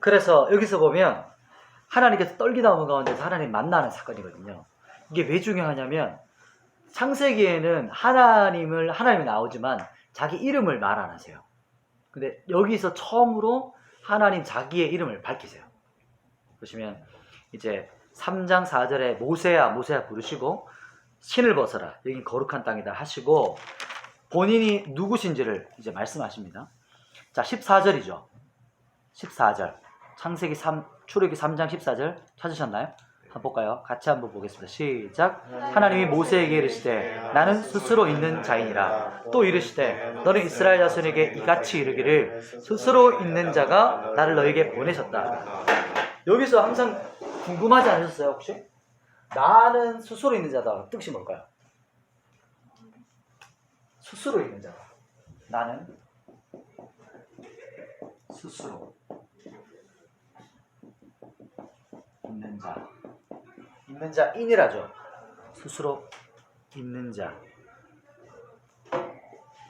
그래서 여기서 보면 하나님께서 떨기 나무 가운데서 하나님 만나는 사건이거든요. 이게 왜 중요하냐면 창세기에는 하나님이 나오지만 자기 이름을 말 안 하세요. 근데 여기서 처음으로 하나님 자기의 이름을 밝히세요. 보시면 이제 3장 4절에 모세야 부르시고 신을 벗어라. 여긴 거룩한 땅이다 하시고 본인이 누구신지를 이제 말씀하십니다. 자, 14절이죠. 14절. 출애굽기 3장 14절 찾으셨나요? 한번 볼까요? 같이 한번 보겠습니다. 시작. 하나님이 모세에게 이르시되 나는 스스로 있는 자이니라. 또 이르시되 너는 이스라엘 자손에게 이같이 이르기를 스스로 있는 자가 나를 너에게 보내셨다. 여기서 항상 궁금하지 않으셨어요 혹시? 나는 스스로 있는 자다. 뜻이 뭘까요? 스스로 있는 자다. 나는 스스로 있는 자. 있는 자 인이라죠. 스스로 있는 자.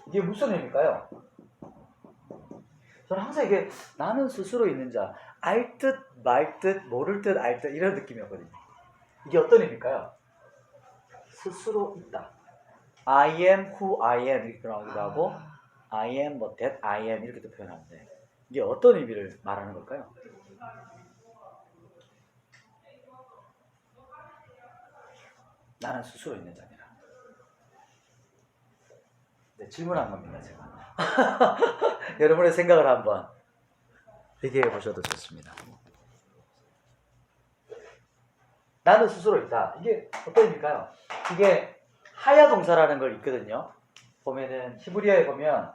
이게 무슨 의미일까요? 저는 항상 이게 나는 스스로 있는 자, 알 듯, 말 듯, 모를 듯, 알 듯 이런 느낌이었거든요. 이게 어떤 의미일까요? 스스로 있다. I am who I am 이렇게 표현하기도 하고 I am that I am 이렇게도 표현하는데 이게 어떤 의미를 말하는 걸까요? 나는 스스로 있는 자니라. 네, 질문한 겁니다, 제가. 여러분의 생각을 한번 얘기해 보셔도 좋습니다. 나는 스스로 있다. 이게 어떤 의미일까요? 이게 하야 동사라는 걸 있거든요. 보면은 히브리어에 보면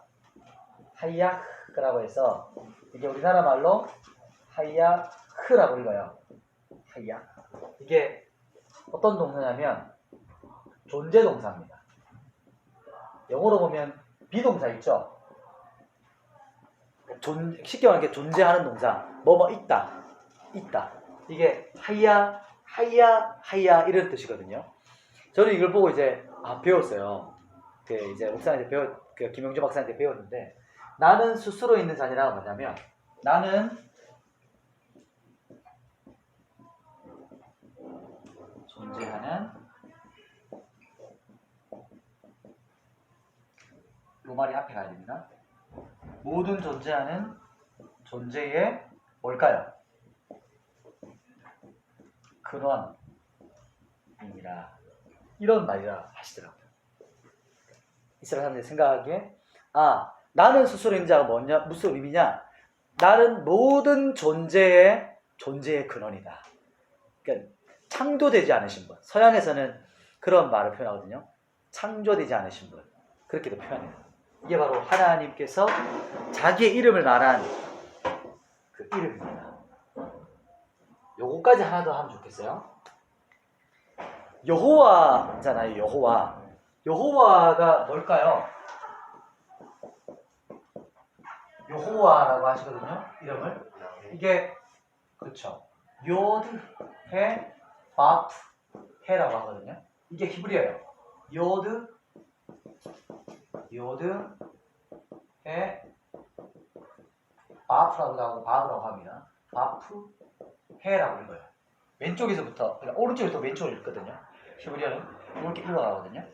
하야흐라고 해서 이게 우리나라 말로 하야흐라고 읽어요. 하야. 이게 어떤 동사냐면 존재 동사입니다. 영어로 보면 비동사 있죠? 쉽게 말하면 존재하는 동사. 뭐뭐 있다. 이게 하야 이런 뜻이거든요. 저는 이걸 보고 이제 배웠어요. 이제 목사한테 김영주 박사한테 배웠는데 나는 스스로 있는 자니라가 뭐냐면 나는 존재하는 로말이 앞에 가야 됩니다. 모든 존재하는 존재의 뭘까요? 근원입니다. 이런 말이라 하시더라고요. 이스라엘 사람들이 생각하기에 나는 스스로 있는 자가 뭐냐? 무슨 의미냐? 나는 모든 존재의 근원이다. 그러니까 창조되지 않으신 분. 서양에서는 그런 말을 표현하거든요. 창조되지 않으신 분. 그렇게도 표현해요. 이게 바로 하나님께서 자기의 이름을 말한 그 이름입니다. 요거까지 하나 더 하면 좋겠어요. 여호와잖아요. 여호와가 뭘까요? 여호와라고 하시거든요. 이름을. 이게 그렇죠. 요드 해 바프 해라고 하거든요. 이게 히브리어예요. 요드 해 바프라고도 하고 바브라고 합니다. 바프 해라고 읽어요. 왼쪽에서부터 그러니까 오른쪽에서 왼쪽으로 읽거든요. 히브리어는 이렇게 흘러가거든요.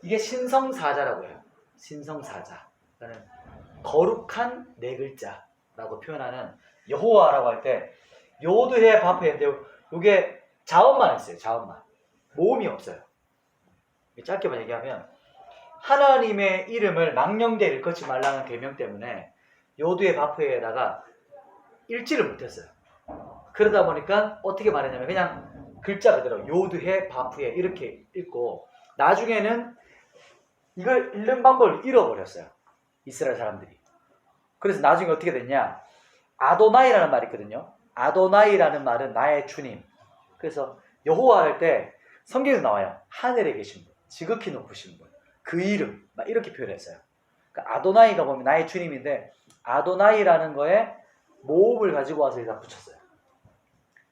이게 신성사자라고 해요. 신성사자. 그러니까 거룩한 네 글자라고 표현하는 여호와라고 할 때 요드해 바프인데 이게 자음만 있어요. 자음만. 모음이 없어요. 짧게만 얘기하면 하나님의 이름을 망령되이 일컫지 말라는 계명 때문에 요드해 바프에다가 읽지를 못했어요. 그러다 보니까 어떻게 말했냐면 그냥 글자 그대로 요드해 바프에 이렇게 읽고 나중에는 이걸 읽는 방법을 잃어버렸어요. 이스라엘 사람들이. 그래서 나중에 어떻게 됐냐? 아도나이라는 말이 있거든요. 아도나이라는 말은 나의 주님. 그래서 여호와 할 때 성경에서 나와요. 하늘에 계신 분, 지극히 높으신 분, 그 이름 막 이렇게 표현했어요. 그러니까 아도나이가 보면 나의 주님인데 아도나이라는 거에 모음을 가지고 와서 여기다 붙였어요.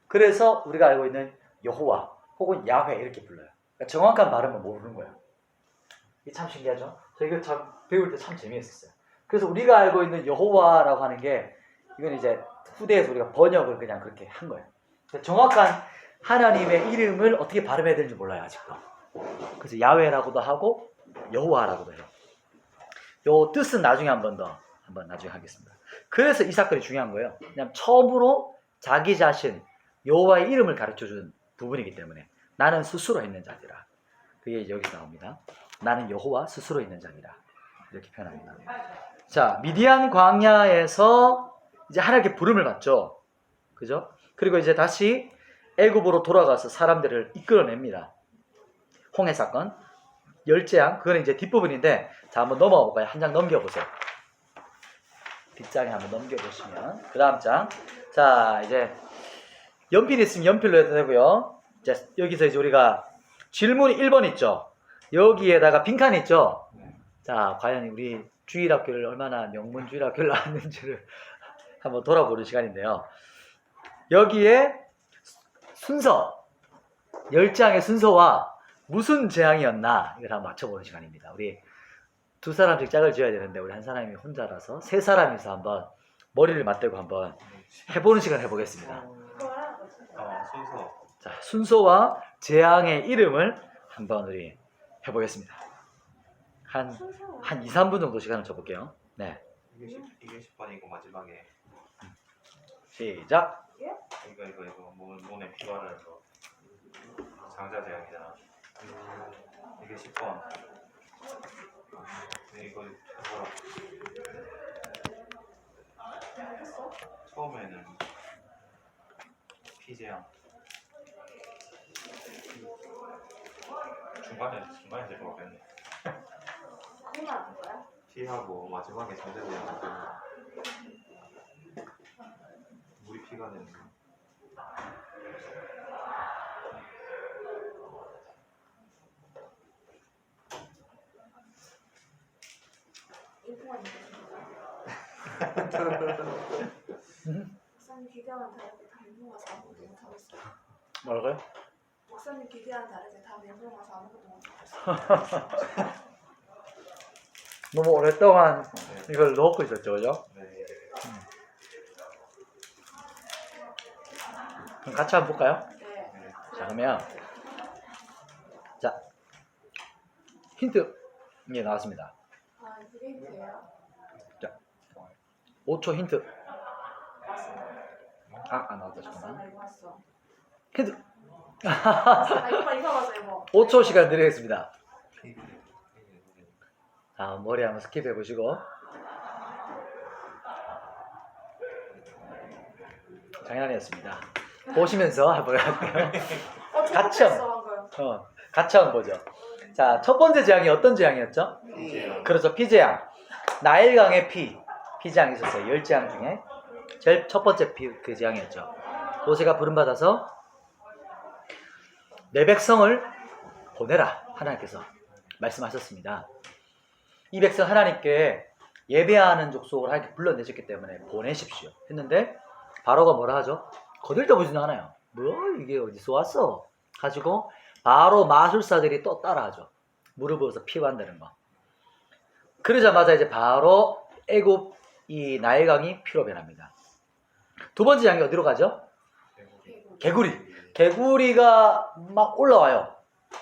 그래서 우리가 알고 있는 여호와 혹은 야훼 이렇게 불러요. 그러니까 정확한 발음은 모르는 거예요. 이게 참 신기하죠? 저 이거 참 배울 때 참 재미있었어요. 그래서 우리가 알고 있는 여호와라고 하는 게 이건 이제 후대에서 우리가 번역을 그냥 그렇게 한 거예요. 정확한 하나님의 이름을 어떻게 발음해야 되는지 몰라요, 아직도. 그래서 야훼라고도 하고 여호와라고도 해요. 요 뜻은 나중에 한번 나중에 하겠습니다. 그래서 이 사건이 중요한 거예요. 그냥 처음으로 자기 자신 여호와의 이름을 가르쳐준 부분이기 때문에 나는 스스로 있는 자니라. 그게 이제 여기서 나옵니다. 나는 여호와 스스로 있는 자니라. 이렇게 표현합니다. 자, 미디안 광야에서 이제 하나님께 부름을 받죠. 그죠? 그리고 이제 다시 애굽으로 돌아가서 사람들을 이끌어냅니다. 홍해 사건, 열재앙, 그거는 이제 뒷부분인데, 자, 한번 넘어가 볼까요? 한 장 넘겨보세요. 뒷장에 한번 넘겨보시면, 그 다음 장. 자, 이제 연필 있으면 연필로 해도 되고요. 이제 여기서 이제 우리가 질문이 1번 있죠. 여기에다가 빈칸이 있죠. 자, 과연 우리 주일학교를 얼마나 명문 주일학교를 나왔는지를 한번 돌아보는 시간인데요. 여기에 순서, 10장의 순서와 무슨 재앙이었나 이걸 한번 맞춰보는 시간입니다. 우리 두 사람씩 짝을 지어야 되는데 우리 한 사람이 혼자라서 세 사람이서 한번 머리를 맞대고 한번 해보는 시간 해보겠습니다. 순서. 자, 순서와 재앙의 이름을 한번 우리 해보겠습니다. 한 2, 3분 정도 시간을 줘볼게요. 네. 이게 10번이고 마지막에 시작. 이거 몸에 피바를 장자 제약이잖아. 이게 10번. 이거 뭐라? 처음에는 피제형. 중간에 제일 모르겠네. 그거만 하는 거야? 피하고 마지막에 장자 제약. 물이 피가 되는 거. 일본이 목사님 기대와는 다르게 다 멘붕 와서 아무것도 못하겠어요. 뭐라고요? 목사님 기대와는 다르게 다 멘붕 와서 아무것도 못하겠어요. 너무 오랫동안 이걸 넣고 있었죠, 그죠? 네. 그럼 같이 한번 볼까요? 네. 자, 그러면 자, 힌트 이게 나왔습니다. 아, 그게 힌트예요? 자, 5초 힌트. 맞습니다. 안 나왔다, 잠깐만. 맞습니다. 이거 왔어. 힌트. 아, 이거 맞아, 이거. 5초 시간 드리겠습니다. 자, 머리 한번 스킵 해보시고. 장난이었습니다. 보시면서 한번 할게요. 같이 같이 한번 보죠. 자, 첫 번째 재앙이 어떤 재앙이었죠? 피제형. 그렇죠, 피재앙. 나일강의 피재앙이 있었어요. 10재앙 중에 제일 첫 번째 그 재앙이었죠. 모세가 부름받아서 내 백성을 보내라 하나님께서 말씀하셨습니다. 이 백성 하나님께 예배하는 족속을 하나님께 불러내셨기 때문에 보내십시오 했는데 바로가 뭐라 하죠? 거들떠보지는 않아요. 뭐 이게 어디서 왔어? 가지고 바로 마술사들이 또 따라하죠. 무릎을 피 관다는 거. 그러자마자 이제 바로 애굽 이 나일강이 피로 변합니다. 두 번째 장이 어디로 가죠? 개구리가 막 올라와요.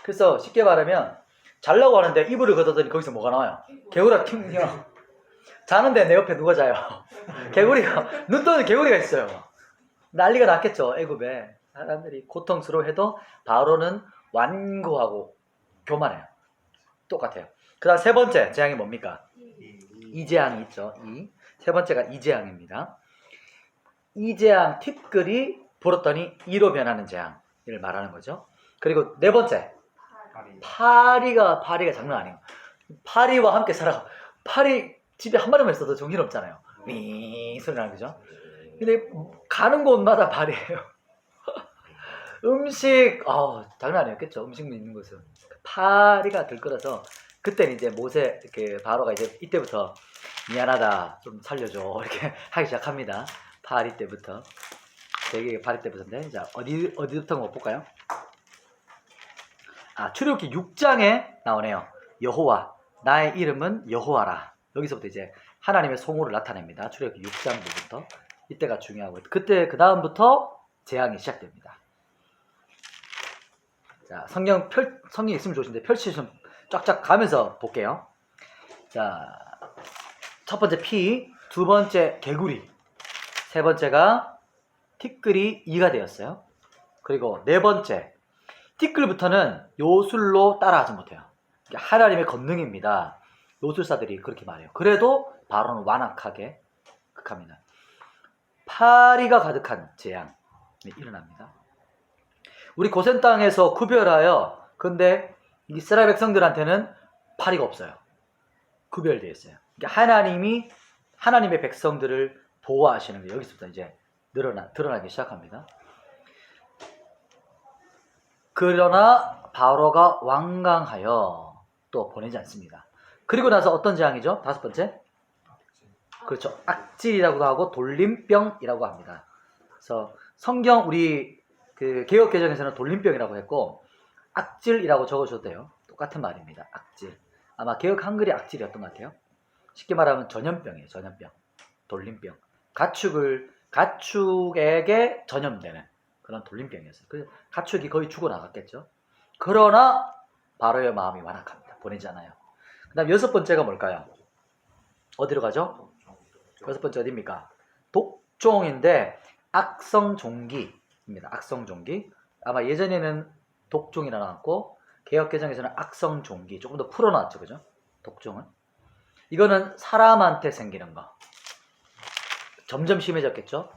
그래서 쉽게 말하면 자려고 하는데 이불을 걷었더니 거기서 뭐가 나와요? 개구리가 튕겨. 자는데 내 옆에 누가 자요? 개구리가, 눈 떠는 개구리가 있어요. 난리가 났겠죠, 애굽에. 사람들이 고통스러워해도 바로는 완고하고 교만해요. 똑같아요. 그 다음 세 번째 재앙이 뭡니까? 이재앙이 있죠. 세 번째가 이재앙입니다. 이재앙 티끌이 불었더니 이로 변하는 재앙을 말하는 거죠. 그리고 네 번째, 파리가 장난 아니에요. 파리와 함께 살아. 파리 집에 한 마리만 있어도 정신없잖아요. 윙 소리 나는 거죠. 근데 가는 곳마다 파리예요. 음식 장난 아니었겠죠. 음식 있는 곳은 파리가 들끓어서 그때는 이제 모세 이렇게 바로가 이제 이때부터 미안하다 좀 살려줘 이렇게 하기 시작합니다. 파리 때부터 되게 파리 때부터인데 자 어디부터 한번 볼까요? 출애굽기 6장에 나오네요. 여호와 나의 이름은 여호와라. 여기서부터 이제 하나님의 송호를 나타냅니다. 출애굽기 6장 부터 이때가 중요하고 그때 그 다음부터 재앙이 시작됩니다. 자, 성경 있으면 좋으신데 펼치시면 쫙쫙 가면서 볼게요. 자, 첫 번째 피, 두 번째 개구리, 세 번째가 티끌이 2가 되었어요. 그리고 네 번째 티끌부터는 요술로 따라하지 못해요. 이게 하나님의 권능입니다. 요술사들이 그렇게 말해요. 그래도 바로는 완악하게 극합니다. 파리가 가득한 재앙이 일어납니다. 우리 고센 땅에서 구별하여 근데 이스라엘 백성들한테는 파리가 없어요. 구별되어 있어요. 그러니까 하나님의 백성들을 보호하시는 게 여기서부터 이제 드러나기 시작합니다. 그러나 바로가 완강하여 또 보내지 않습니다. 그리고 나서 어떤 재앙이죠? 다섯 번째. 그렇죠. 악질이라고도 하고 돌림병이라고 합니다. 그래서 성경 우리 그 개역 개정에서는 돌림병이라고 했고 악질이라고 적으셔도 돼요. 똑같은 말입니다. 악질. 아마 개역 한글이 악질이었던 것 같아요. 쉽게 말하면 전염병이에요. 전염병. 돌림병. 가축에게 전염되는 그런 돌림병이었어요. 그래서 가축이 거의 죽어나갔겠죠. 그러나 바로의 마음이 완악합니다. 보내지 않아요. 그 다음 여섯 번째가 뭘까요? 어디로 가죠? 여섯 번째 어디입니까? 독종인데 악성종기입니다. 악성종기. 아마 예전에는 독종이라 나왔고 개역개정에서는 악성종기 조금 더 풀어놨죠. 그죠? 독종은. 이거는 사람한테 생기는 거. 점점 심해졌겠죠?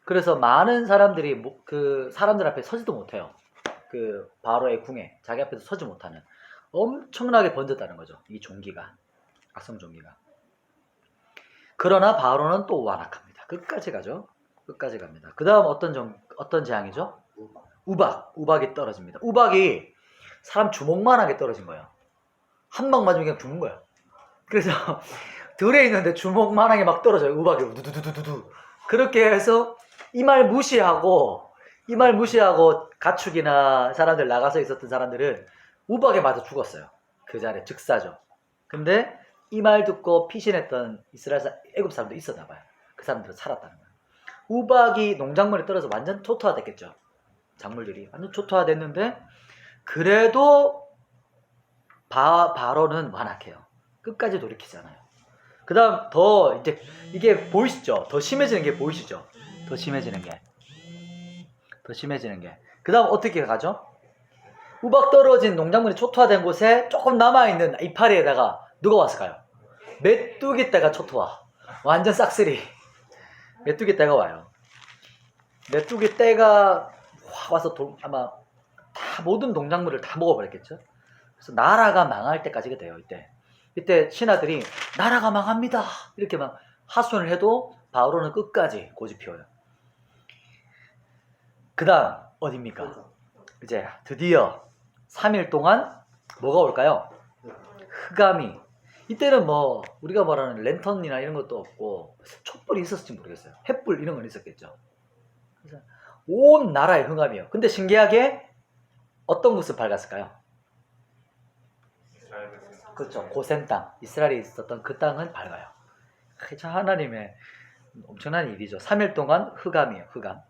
그래서 많은 사람들이 그 사람들 앞에 서지도 못해요. 그 바로의 궁에 자기 앞에서 서지 못하는 엄청나게 번졌다는 거죠. 이 종기가. 악성종기가. 그러나 바로는 또 완악합니다. 끝까지 가죠. 끝까지 갑니다. 그 다음 어떤 재앙이죠? 우박이 떨어집니다. 우박이 사람 주먹만하게 떨어진 거예요. 한 방 맞으면 그냥 죽는 거예요. 그래서 들에 있는데 주먹만하게 막 떨어져요. 우박이 우두두두두두. 그렇게 해서 이 말 무시하고 가축이나 사람들 나가서 있었던 사람들은 우박에 맞아 죽었어요. 그 자리에 즉사죠. 근데 이 말 듣고 피신했던 애굽 사람도 있었나 봐요. 그 사람들은 살았다는 거예요. 우박이 농작물에 떨어져 완전 초토화됐겠죠. 작물들이 완전 초토화됐는데 그래도 바로는 완악해요. 끝까지 돌이키지 않아요. 그 다음 더 이제 이게 보이시죠? 더 심해지는 게 보이시죠? 더 심해지는 게. 그 다음 어떻게 가죠? 우박 떨어진 농작물이 초토화된 곳에 조금 남아있는 이파리에다가 누가 왔을까요? 메뚜기 떼가 초토화. 완전 싹쓸이. 메뚜기 떼가 와요. 메뚜기 떼가 와서 아마 다 모든 농작물을 다 먹어버렸겠죠? 그래서 나라가 망할 때까지가 돼요. 이때 신하들이 나라가 망합니다 이렇게 막 하소연을 해도 바로는 끝까지 고집 피워요. 그 다음 어디입니까? 이제 드디어 3일 동안 뭐가 올까요? 흑암이. 이때는 뭐 우리가 말하는 랜턴이나 이런 것도 없고 촛불이 있었을지 모르겠어요. 횃불 이런 건 있었겠죠. 그래서 온 나라에 흑암이에요. 근데 신기하게 어떤 곳을 밝았을까요? 그렇죠. 고센 땅, 이스라엘이 있었던 그 땅은 밝아요. 참 하나님의 엄청난 일이죠. 3일 동안 흑암이에요. 흑암.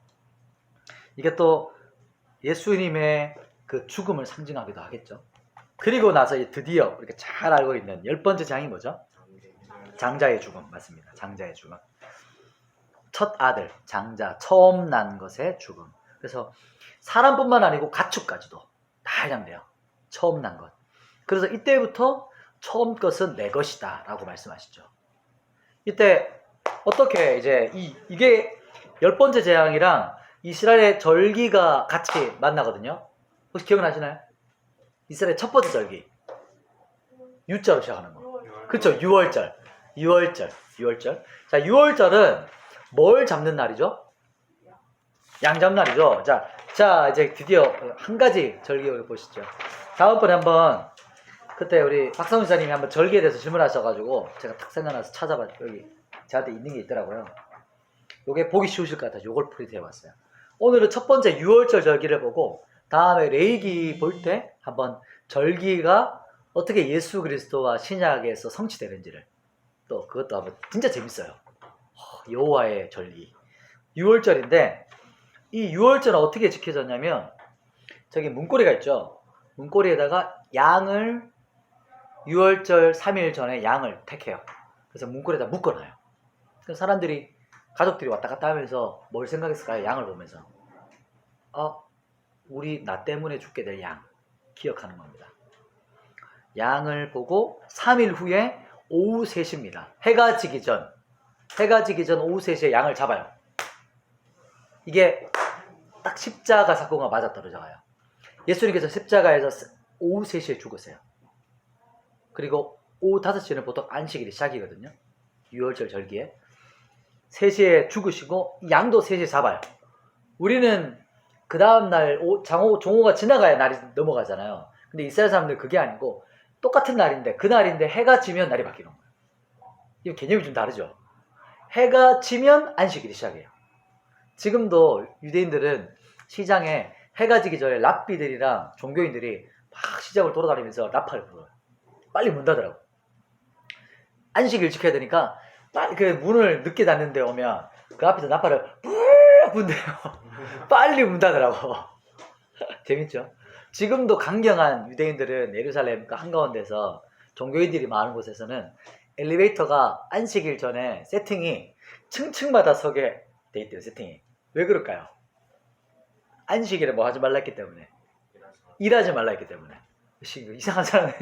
이게 또 예수님의 그 죽음을 상징하기도 하겠죠. 그리고 나서 드디어 우리가 잘 알고 있는 10번째 장이 뭐죠? 장자의 죽음. 맞습니다. 장자의 죽음. 첫 아들, 장자, 처음 난 것의 죽음. 그래서 사람뿐만 아니고 가축까지도 다 해당돼요. 처음 난 것. 그래서 이때부터 처음 것은 내 것이다 라고 말씀하시죠. 이때 어떻게 이제 이게 10번째 재앙이랑 이스라엘의 절기가 같이 만나거든요. 혹시 기억나시나요? 이스라엘 첫 번째 절기. 유자로 시작하는 거. 그렇죠. 6월절. 자, 6월절은 뭘 잡는 날이죠? 양 잡는 날이죠. 자, 이제 드디어 한 가지 절기 보시죠. 다음번에 한번 그때 우리 박성훈 지사님이 한번 절기에 대해서 질문하셔가지고 제가 탁 생각나서 찾아봐 여기 저한테 있는 게 있더라고요. 요게 보기 쉬우실 것 같아서 요걸 프린트해봤어요. 오늘은 첫 번째 6월절 절기를 보고 다음에 레위기 볼 때 한번 절기가 어떻게 예수 그리스도와 신약에서 성취되는지를 또 그것도 한번 진짜 재밌어요. 여호와의 절기. 6월절인데 이 6월절은 어떻게 지켜졌냐면 저기 문고리가 있죠. 문고리에다가 양을 6월절 3일 전에 양을 택해요. 그래서 문고리에다 묶어놔요. 그래서 사람들이 가족들이 왔다 갔다 하면서 뭘 생각했을까요? 양을 보면서 우리 나 때문에 죽게 될 양 기억하는 겁니다. 양을 보고 3일 후에 오후 3시입니다. 해가 지기 전 오후 3시에 양을 잡아요. 이게 딱 십자가 사건과 맞아떨어져요. 예수님께서 십자가에서 오후 3시에 죽으세요. 그리고 오후 5시는 보통 안식일이 시작이거든요. 6월절 절기에 3시에 죽으시고 양도 3시에 잡아요. 우리는 그 다음날 종호가 지나가야 날이 넘어가잖아요. 근데 이스라엘 사람들 그게 아니고 똑같은 날인데 그날인데 해가 지면 날이 바뀌는 거예요. 이 개념이 좀 다르죠. 해가 지면 안식일이 시작해요. 지금도 유대인들은 시장에 해가 지기 전에 랍비들이랑 종교인들이 막 시장을 돌아다니면서 랍파를 불어요. 빨리 문 닫으라고. 안식일 지켜야 되니까 빨리 그 문을 늦게 닫는데 오면 그 앞에서 랍파를 뿡 분대요. 빨리 문 닫으라고. 재밌죠? 지금도 강경한 유대인들은 예루살렘 그 한가운데서 종교인들이 많은 곳에서는 엘리베이터가 안식일 전에 세팅이 층층마다 서게 돼 있대요. 세팅이. 왜 그럴까요? 안식일에 뭐 하지 말라 했기 때문에. 일하지 말라 했기 때문에. 이상한 사람은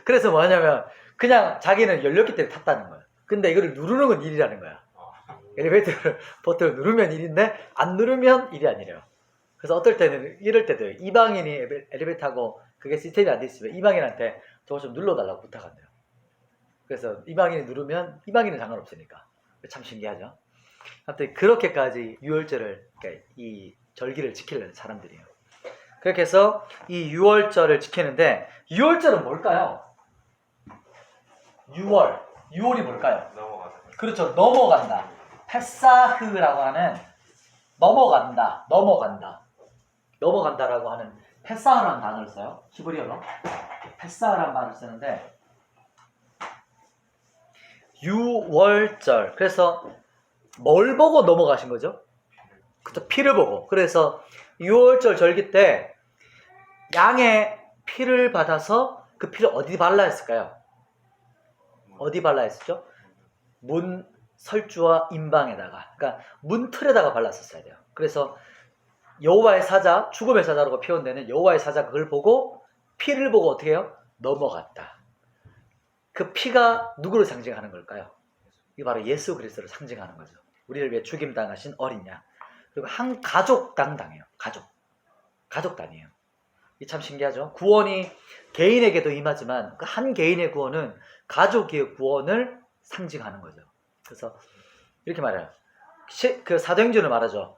그래서 뭐 하냐면 그냥 자기는 열렸기 때문에 탔다는 거야. 근데 이거를 누르는 건 일이라는 거야. 엘리베이터를 버튼을 누르면 일인데 안 누르면 일이 아니래요. 그래서 어떨 때는 이럴 때도 이방인이 엘리베이터 타고 그게 시스템이 안 돼 있으면 이방인한테 저거 좀 눌러달라고 부탁한대요. 그래서 이방인이 누르면 이방인은 상관없으니까. 참 신기하죠. 하여튼 그렇게까지 유월절을 그러니까 이 절기를 지키려는 사람들이에요. 그렇게 해서 이 6월절을 지키는데 6월절은 뭘까요? 6월이 뭘까요? 넘어가자. 그렇죠. 넘어간다. 페사흐라고 하는 넘어간다라고 하는 페사흐라는 단어를 써요. 히브리어로. 페사흐라는 말을 쓰는데 6월절. 그래서 뭘 보고 넘어가신 거죠? 그쵸, 피를 보고. 그래서 6월절 절기 때 양의 피를 받아서 그 피를 어디 발라 했을까요? 어디 발라 했었죠? 문 설주와 임방에다가, 그러니까 문틀에다가 발랐었어야 돼요. 그래서 여호와의 사자, 죽음의 사자라고 표현되는 여호와의 사자가 그걸 보고 피를 보고 어떻게 해요? 넘어갔다. 그 피가 누구를 상징하는 걸까요? 이게 바로 예수 그리스도를 상징하는 거죠. 우리를 위해 죽임당하신 어린 양. 그리고 한 가족당 당해요. 가족단이에요. 이게 참 신기하죠. 구원이 개인에게도 임하지만 그 한 개인의 구원은 가족의 구원을 상징하는 거죠. 그래서 이렇게 말해요. 그 사도행전을 말하죠.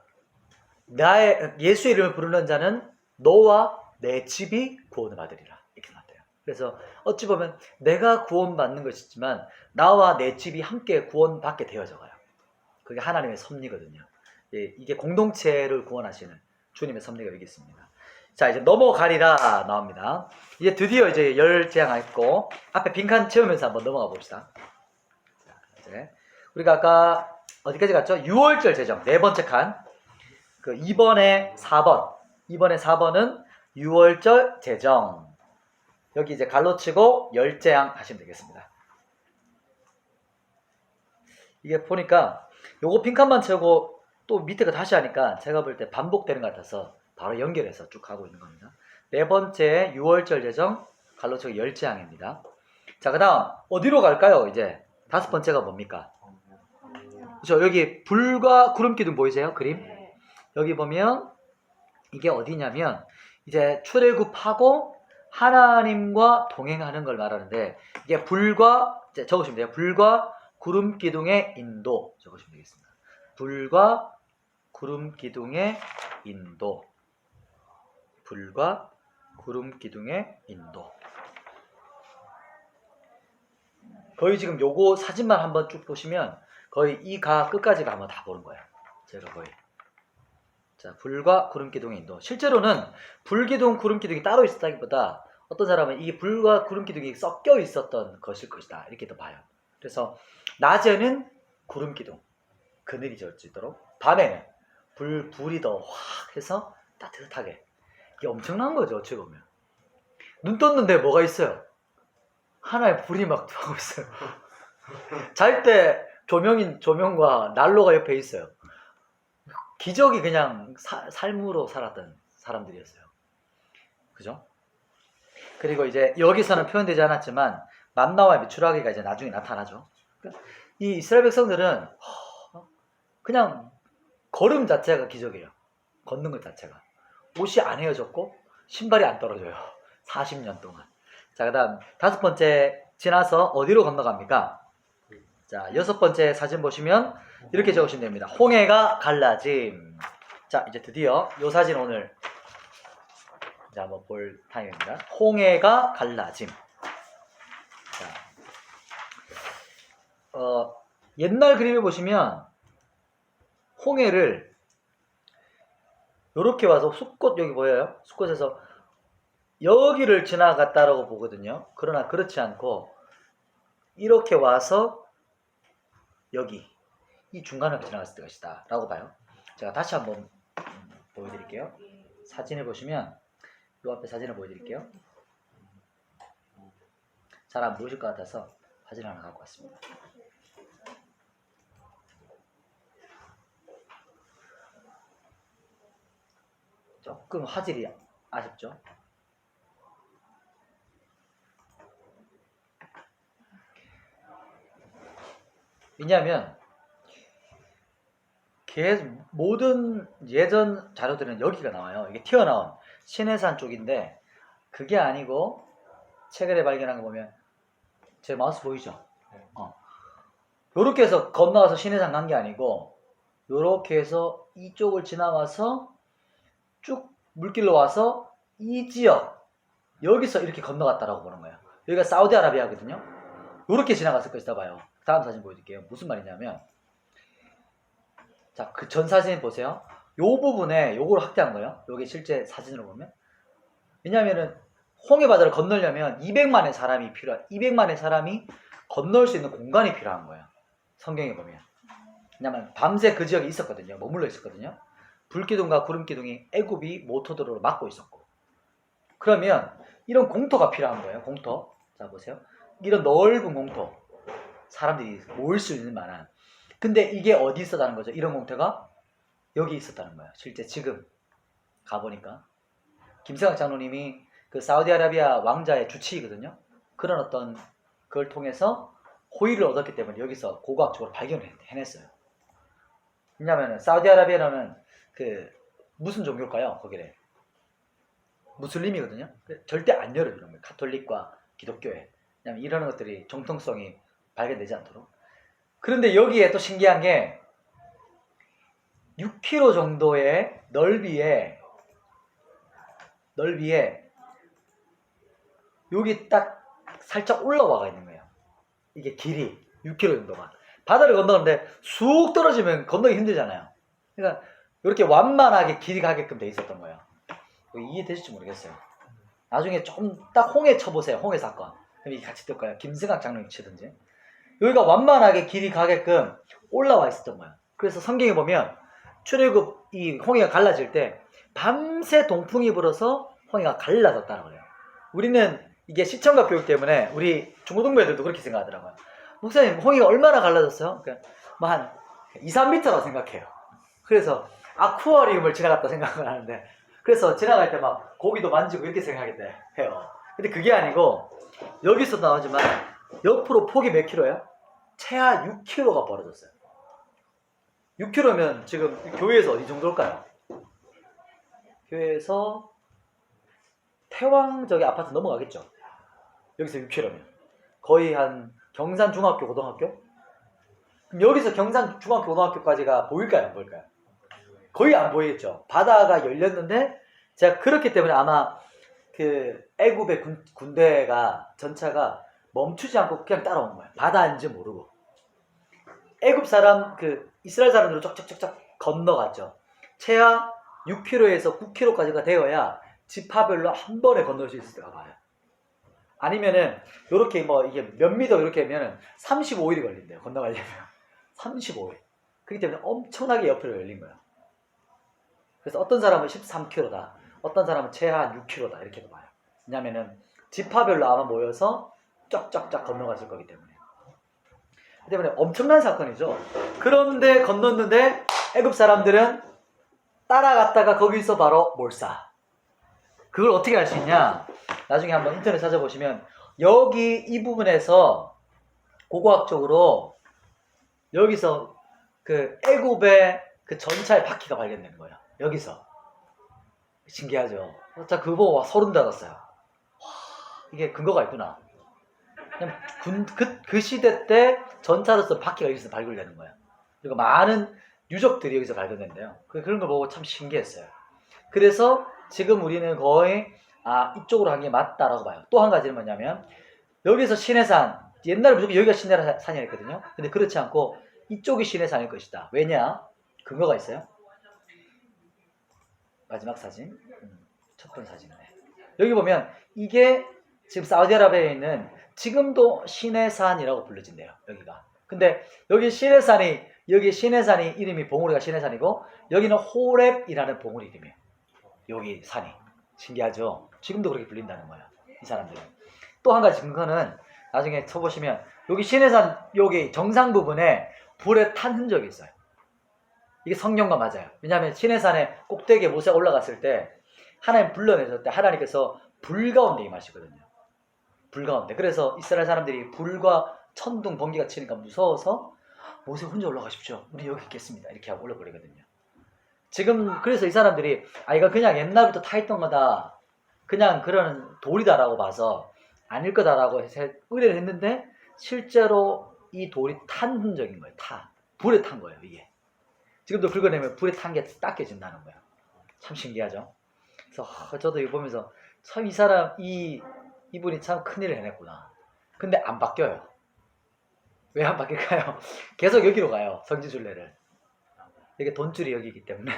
예수의 이름을 부르는 자는 너와 내 집이 구원을 받으리라. 이렇게 나와요. 그래서 어찌 보면 내가 구원받는 것이지만 나와 내 집이 함께 구원받게 되어져 가요. 그게 하나님의 섭리거든요. 이게 공동체를 구원하시는 주님의 섭리가 여기 있습니다. 자, 이제 넘어가리라 나옵니다. 이제 드디어 이제 열 재앙했고 앞에 빈칸 채우면서 한번 넘어가 봅시다. 자, 이제 우리가 아까 어디까지 갔죠? 6월절 제정 네 번째 칸. 그 2번에 4번은 6월절 제정. 여기 이제 갈로치고 열 재앙 하시면 되겠습니다. 이게 보니까 요거 빈칸만 채우고 또 밑에가 다시 하니까 제가 볼 때 반복되는 것 같아서 바로 연결해서 쭉 가고 있는 겁니다. 네 번째 6월절 제정 갈로치고 열 재앙입니다. 자, 그 다음 어디로 갈까요? 이제 다섯 번째가 뭡니까? 그렇죠. 여기 불과 구름 기둥 보이세요? 그림? 여기 보면 이게 어디냐면 이제 출애굽하고 하나님과 동행하는 걸 말하는데 이게 불과 이제 적으시면 돼요. 불과 구름 기둥의 인도 적으시면 되겠습니다. 불과 구름 기둥의 인도. 불과 구름 기둥의 인도. 거의 지금 요거 사진만 한번 쭉 보시면 거의 이 가 끝까지가 한번 다 보는 거예요. 제가 거의. 자, 불과 구름 기둥의 인도. 실제로는 불기둥, 구름 기둥이 따로 있었다기보다 어떤 사람은 이 불과 구름 기둥이 섞여 있었던 것일 것이다. 이렇게 또 봐요. 그래서 낮에는 구름 기둥, 그늘이 질 수 있도록, 밤에는 불이 더 확 해서 따뜻하게. 이게 엄청난 거죠, 어찌 보면. 눈 떴는데 뭐가 있어요? 하나의 불이 막 하고 있어요. 잘 때 조명과 난로가 옆에 있어요. 기적이 그냥 삶으로 살았던 사람들이었어요. 그죠? 그리고 이제 여기서는 표현되지 않았지만 만나와 메추라기가 이제 나중에 나타나죠. 이 이스라엘 백성들은 그냥 걸음 자체가 기적이에요. 걷는 것 자체가. 옷이 안 헤어졌고 신발이 안 떨어져요. 40년 동안. 자, 그 다음 5번째 지나서 어디로 건너갑니까? 자, 6번째 사진 보시면 이렇게 적으시면 됩니다. 홍해가 갈라짐. 자, 이제 드디어 이 사진 오늘 이제 한번 볼 타임입니다. 홍해가 갈라짐. 자, 옛날 그림을 보시면 홍해를 이렇게 와서 숲꽃 여기 보여요? 숲꽃에서 여기를 지나갔다라고 보거든요. 그러나 그렇지 않고 이렇게 와서 여기 이 중간을 지나갔을 것이다 라고 봐요. 제가 다시 한번 보여드릴게요. 사진을 보시면 이 앞에 사진을 보여드릴게요. 잘 안 보이실 것 같아서 사진 하나 갖고 왔습니다. 조금 화질이 아쉽죠? 왜냐하면 모든 예전 자료들은 여기가 나와요. 이게 튀어나온 신해산 쪽인데 그게 아니고 최근에 발견한 거 보면 제 마우스 보이죠? 요렇게 해서 건너가서 신해산 간 게 아니고 요렇게 해서 이쪽을 지나와서 쭉 물길로 와서 이 지역 여기서 이렇게 건너갔다라고 보는 거예요. 여기가 사우디아라비아거든요. 요렇게 지나갔을 것이다 봐요. 다음 사진 보여드릴게요. 무슨 말이냐면 자, 그 전 사진 보세요. 요 부분에 요걸 확대한 거예요. 요게 실제 사진으로 보면. 왜냐면은 홍해바다를 건너려면 200만의 사람이 건널 수 있는 공간이 필요한 거예요. 성경에 보면. 왜냐면 밤새 그 지역에 있었거든요. 머물러 있었거든요. 불기둥과 구름기둥이 애굽이 모터도로를 막고 있었고. 그러면 이런 공터가 필요한 거예요. 공터. 자, 보세요. 이런 넓은 공터. 사람들이 모일 수 있는 만한. 근데 이게 어디 있었다는 거죠? 이런 공터가 여기 있었다는 거예요. 실제 지금 가보니까. 김성학 장로님이 그 사우디아라비아 왕자의 주치이거든요. 그런 어떤 그걸 통해서 호의를 얻었기 때문에 여기서 고고학적으로 발견해냈어요. 왜냐하면 사우디아라비아는 그 무슨 종교일까요? 거기래 무슬림이거든요. 절대 안 열어요. 이런 거. 가톨릭과 기독교에. 왜냐하면 이런 것들이 정통성이 발견되지 않도록. 그런데 여기에 또 신기한 게 6km 정도의 넓이에 여기 딱 살짝 올라와가 있는 거예요. 이게 길이 6km 정도가. 바다를 건너는데 쑥 떨어지면 건너기 힘들잖아요. 그러니까 이렇게 완만하게 길이 가게끔 돼 있었던 거예요. 이해되실지 모르겠어요. 나중에 좀 딱 홍해 쳐보세요. 홍해 사건. 그럼 이게 같이 뜰 거예요. 김승학 장로님 치든지. 여기가 완만하게 길이 가게끔 올라와 있었던 거예요. 그래서 성경에 보면 출애굽 이 홍해가 갈라질 때 밤새 동풍이 불어서 홍해가 갈라졌다는 거예요. 우리는 이게 시청각 교육 때문에 우리 중고등부 애들도 그렇게 생각하더라고요. 목사님 홍해가 얼마나 갈라졌어요? 그러니까 뭐 한 2, 3m라고 생각해요. 그래서 아쿠아리움을 지나갔다 생각을 하는데 그래서 지나갈 때 막 고기도 만지고 이렇게 생각해요. 근데 그게 아니고 여기서 나오지만 옆으로 폭이 몇 킬로예요? 최하 6km가 벌어졌어요. 6km면 지금 교회에서 어디 정도일까요? 교회에서 태왕 저기 아파트 넘어가겠죠. 여기서 6km면 거의 한 경산 중학교 고등학교? 그럼 여기서 경산 중학교 고등학교까지가 보일까요? 안 보일까요? 거의 안 보이겠죠. 바다가 열렸는데 제가 그렇기 때문에 아마 그 애굽의 군대가 전차가 멈추지 않고 그냥 따라온 거예요. 바다인지 모르고. 애굽 사람 그 이스라엘 사람들은 쫙쫙쫙쫙 건너갔죠. 최하 6km에서 9km까지가 되어야 지파별로 한 번에 건널 수 있을 때가 봐요. 아니면은 요렇게 뭐 이게 몇 미터 이렇게 하면은 35일이 걸린대요. 건너가려면 35일. 그렇기 때문에 엄청나게 옆으로 열린 거예요. 그래서 어떤 사람은 13km다, 어떤 사람은 최하 6km다 이렇게도 봐요. 왜냐면은 지파별로 아마 모여서 쫙쫙쫙 건너갔을 거기 때문에. 그렇기 때문에 엄청난 사건이죠. 그런데 건넜는데 애굽 사람들은 따라갔다가 거기서 바로 몰사. 그걸 어떻게 알 수 있냐? 나중에 한번 인터넷 찾아보시면 여기 이 부분에서 고고학적으로 여기서 그 애굽의 그 전차의 바퀴가 발견되는 거예요. 여기서. 신기하죠? 자, 그거 보고 소름 돋았어요. 와, 이게 근거가 있구나. 그냥 그 시대 때 전차로서 바퀴가 여기서 발굴되는 거예요. 그리고 많은 유적들이 여기서 발견된대요. 그런 걸 보고 참 신기했어요. 그래서 지금 우리는 거의 이쪽으로 한 게 맞다라고 봐요. 또 한 가지는 뭐냐면 여기서 시내산, 옛날에 무조건 여기가 시내산이었거든요. 근데 그렇지 않고 이쪽이 시내산일 것이다. 왜냐? 근거가 있어요. 마지막 사진, 첫 번째 사진이네. 여기 보면 이게 지금 사우디아라비아에 있는 지금도 시내산이라고 불러진대요. 여기가. 근데 여기 시내산이 이름이 봉우리가 시내산이고 여기는 호렙이라는 봉우리 이름이에요. 여기 산이. 신기하죠? 지금도 그렇게 불린다는 거예요. 이 사람들은. 또 한 가지 근거는 나중에 쳐보시면 여기 시내산 여기 정상 부분에 불에 탄 흔적이 있어요. 이게 성경과 맞아요. 왜냐하면 시내산의 꼭대기에 모세가 올라갔을 때 하나님 불러내실 때 하나님께서 불 가운데 임하시거든요. 불 가운데. 그래서 이스라엘 사람들이 불과 천둥 번개가 치니까 무서워서 모세 혼자 올라가십시오. 우리 여기 있겠습니다. 이렇게 하고 올라버리거든요. 지금 그래서 이 사람들이 이거 그냥 옛날부터 타 있던 거다. 그냥 그런 돌이다라고 봐서 아닐 거다라고 해서 의뢰를 했는데 실제로 이 돌이 탄 흔적인 거예요. 불에 탄 거예요. 이게. 지금도 긁어내면 불에 탄 게 닦여진다는 거예요. 참 신기하죠. 그래서 저도 이거 보면서 참 이 사람 이분이 참 큰일을 해냈구나. 근데 안 바뀌어요. 왜 안 바뀔까요? 계속 여기로 가요. 성지순례를. 이게 돈줄이 여기이기 때문에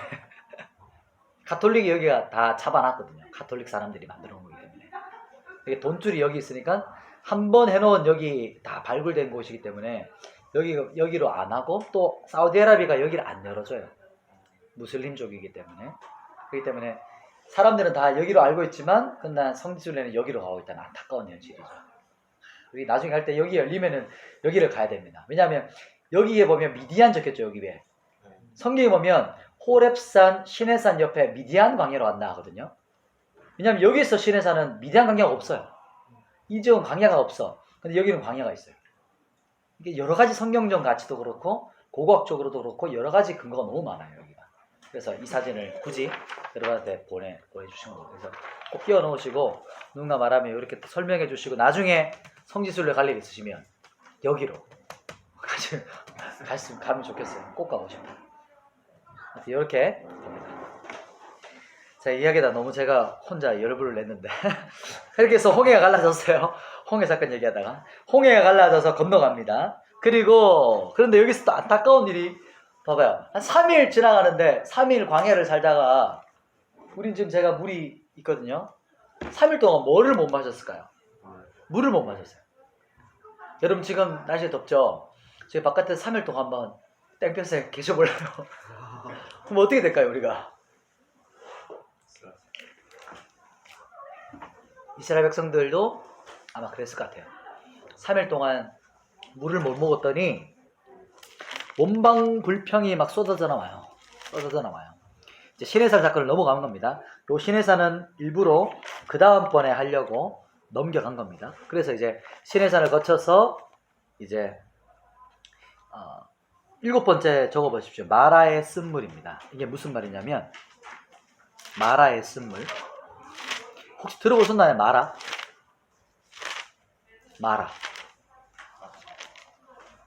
가톨릭이 여기가 다 잡아놨거든요. 가톨릭 사람들이 만들어 놓은 거기 때문에 이게 돈줄이 여기 있으니까 한 번 해놓은 여기 다 발굴된 곳이기 때문에 여기로 안 하고 또 사우디아라비아가 여기를 안 열어줘요. 무슬림 쪽이기 때문에. 그렇기 때문에 사람들은 다 여기로 알고 있지만 근데 성지순례는 여기로 가고 있다는 안타까운 현실이죠. 우리 나중에 할 때 여기 열리면은 여기를 가야 됩니다. 왜냐하면 여기에 보면 미디안 적혔죠. 여기 위에. 성경에 보면 호렙산, 시내산 옆에 미디안 광야로 간다 하거든요. 왜냐하면 여기서 시내산은 미디안 광야가 없어요. 이 지역은 광야가 없어. 근데 여기는 광야가 있어요. 이게 여러 가지 성경적 가치도 그렇고 고고학적으로도 그렇고 여러 가지 근거가 너무 많아요. 여기가. 그래서 이 사진을 굳이 여러분한테 보내주신 거예요. 그래서 꼭 끼워 넣으시고 누군가 말하면 이렇게 설명해 주시고 나중에 성지순례 갈 일 있으시면 여기로 가면 좋겠어요. 꼭 가고 싶어요. 이렇게 됩니다. 자, 이야기다 너무 제가 혼자 열불을 냈는데 이렇게 해서 홍해가 갈라졌어요. 홍해 사건 얘기하다가 홍해가 갈라져서 건너갑니다. 그런데 여기서 또 안타까운 일이 봐봐요. 한 3일 지나가는데 3일 광야를 살다가 우린 지금 제가 물이 있거든요. 3일 동안 뭐를 못 마셨을까요? 물을 못 마셨어요. 여러분 지금 날씨 덥죠? 저희 바깥에 3일 동안 한번 땡볕에 계셔볼래요? 그럼 어떻게 될까요, 우리가? 이스라엘 백성들도 아마 그랬을 것 같아요. 3일 동안 물을 못 먹었더니 원방불평이 막 쏟아져 나와요. 이제 시내산 사건을 넘어간 겁니다. 요 시내산은 일부러 그 다음번에 하려고 넘겨간 겁니다. 그래서 이제 시내산을 거쳐서 이제 7번째 적어보십시오. 마라의 쓴물입니다. 이게 무슨 말이냐면 마라의 쓴물. 혹시 들어보셨나요? 마라.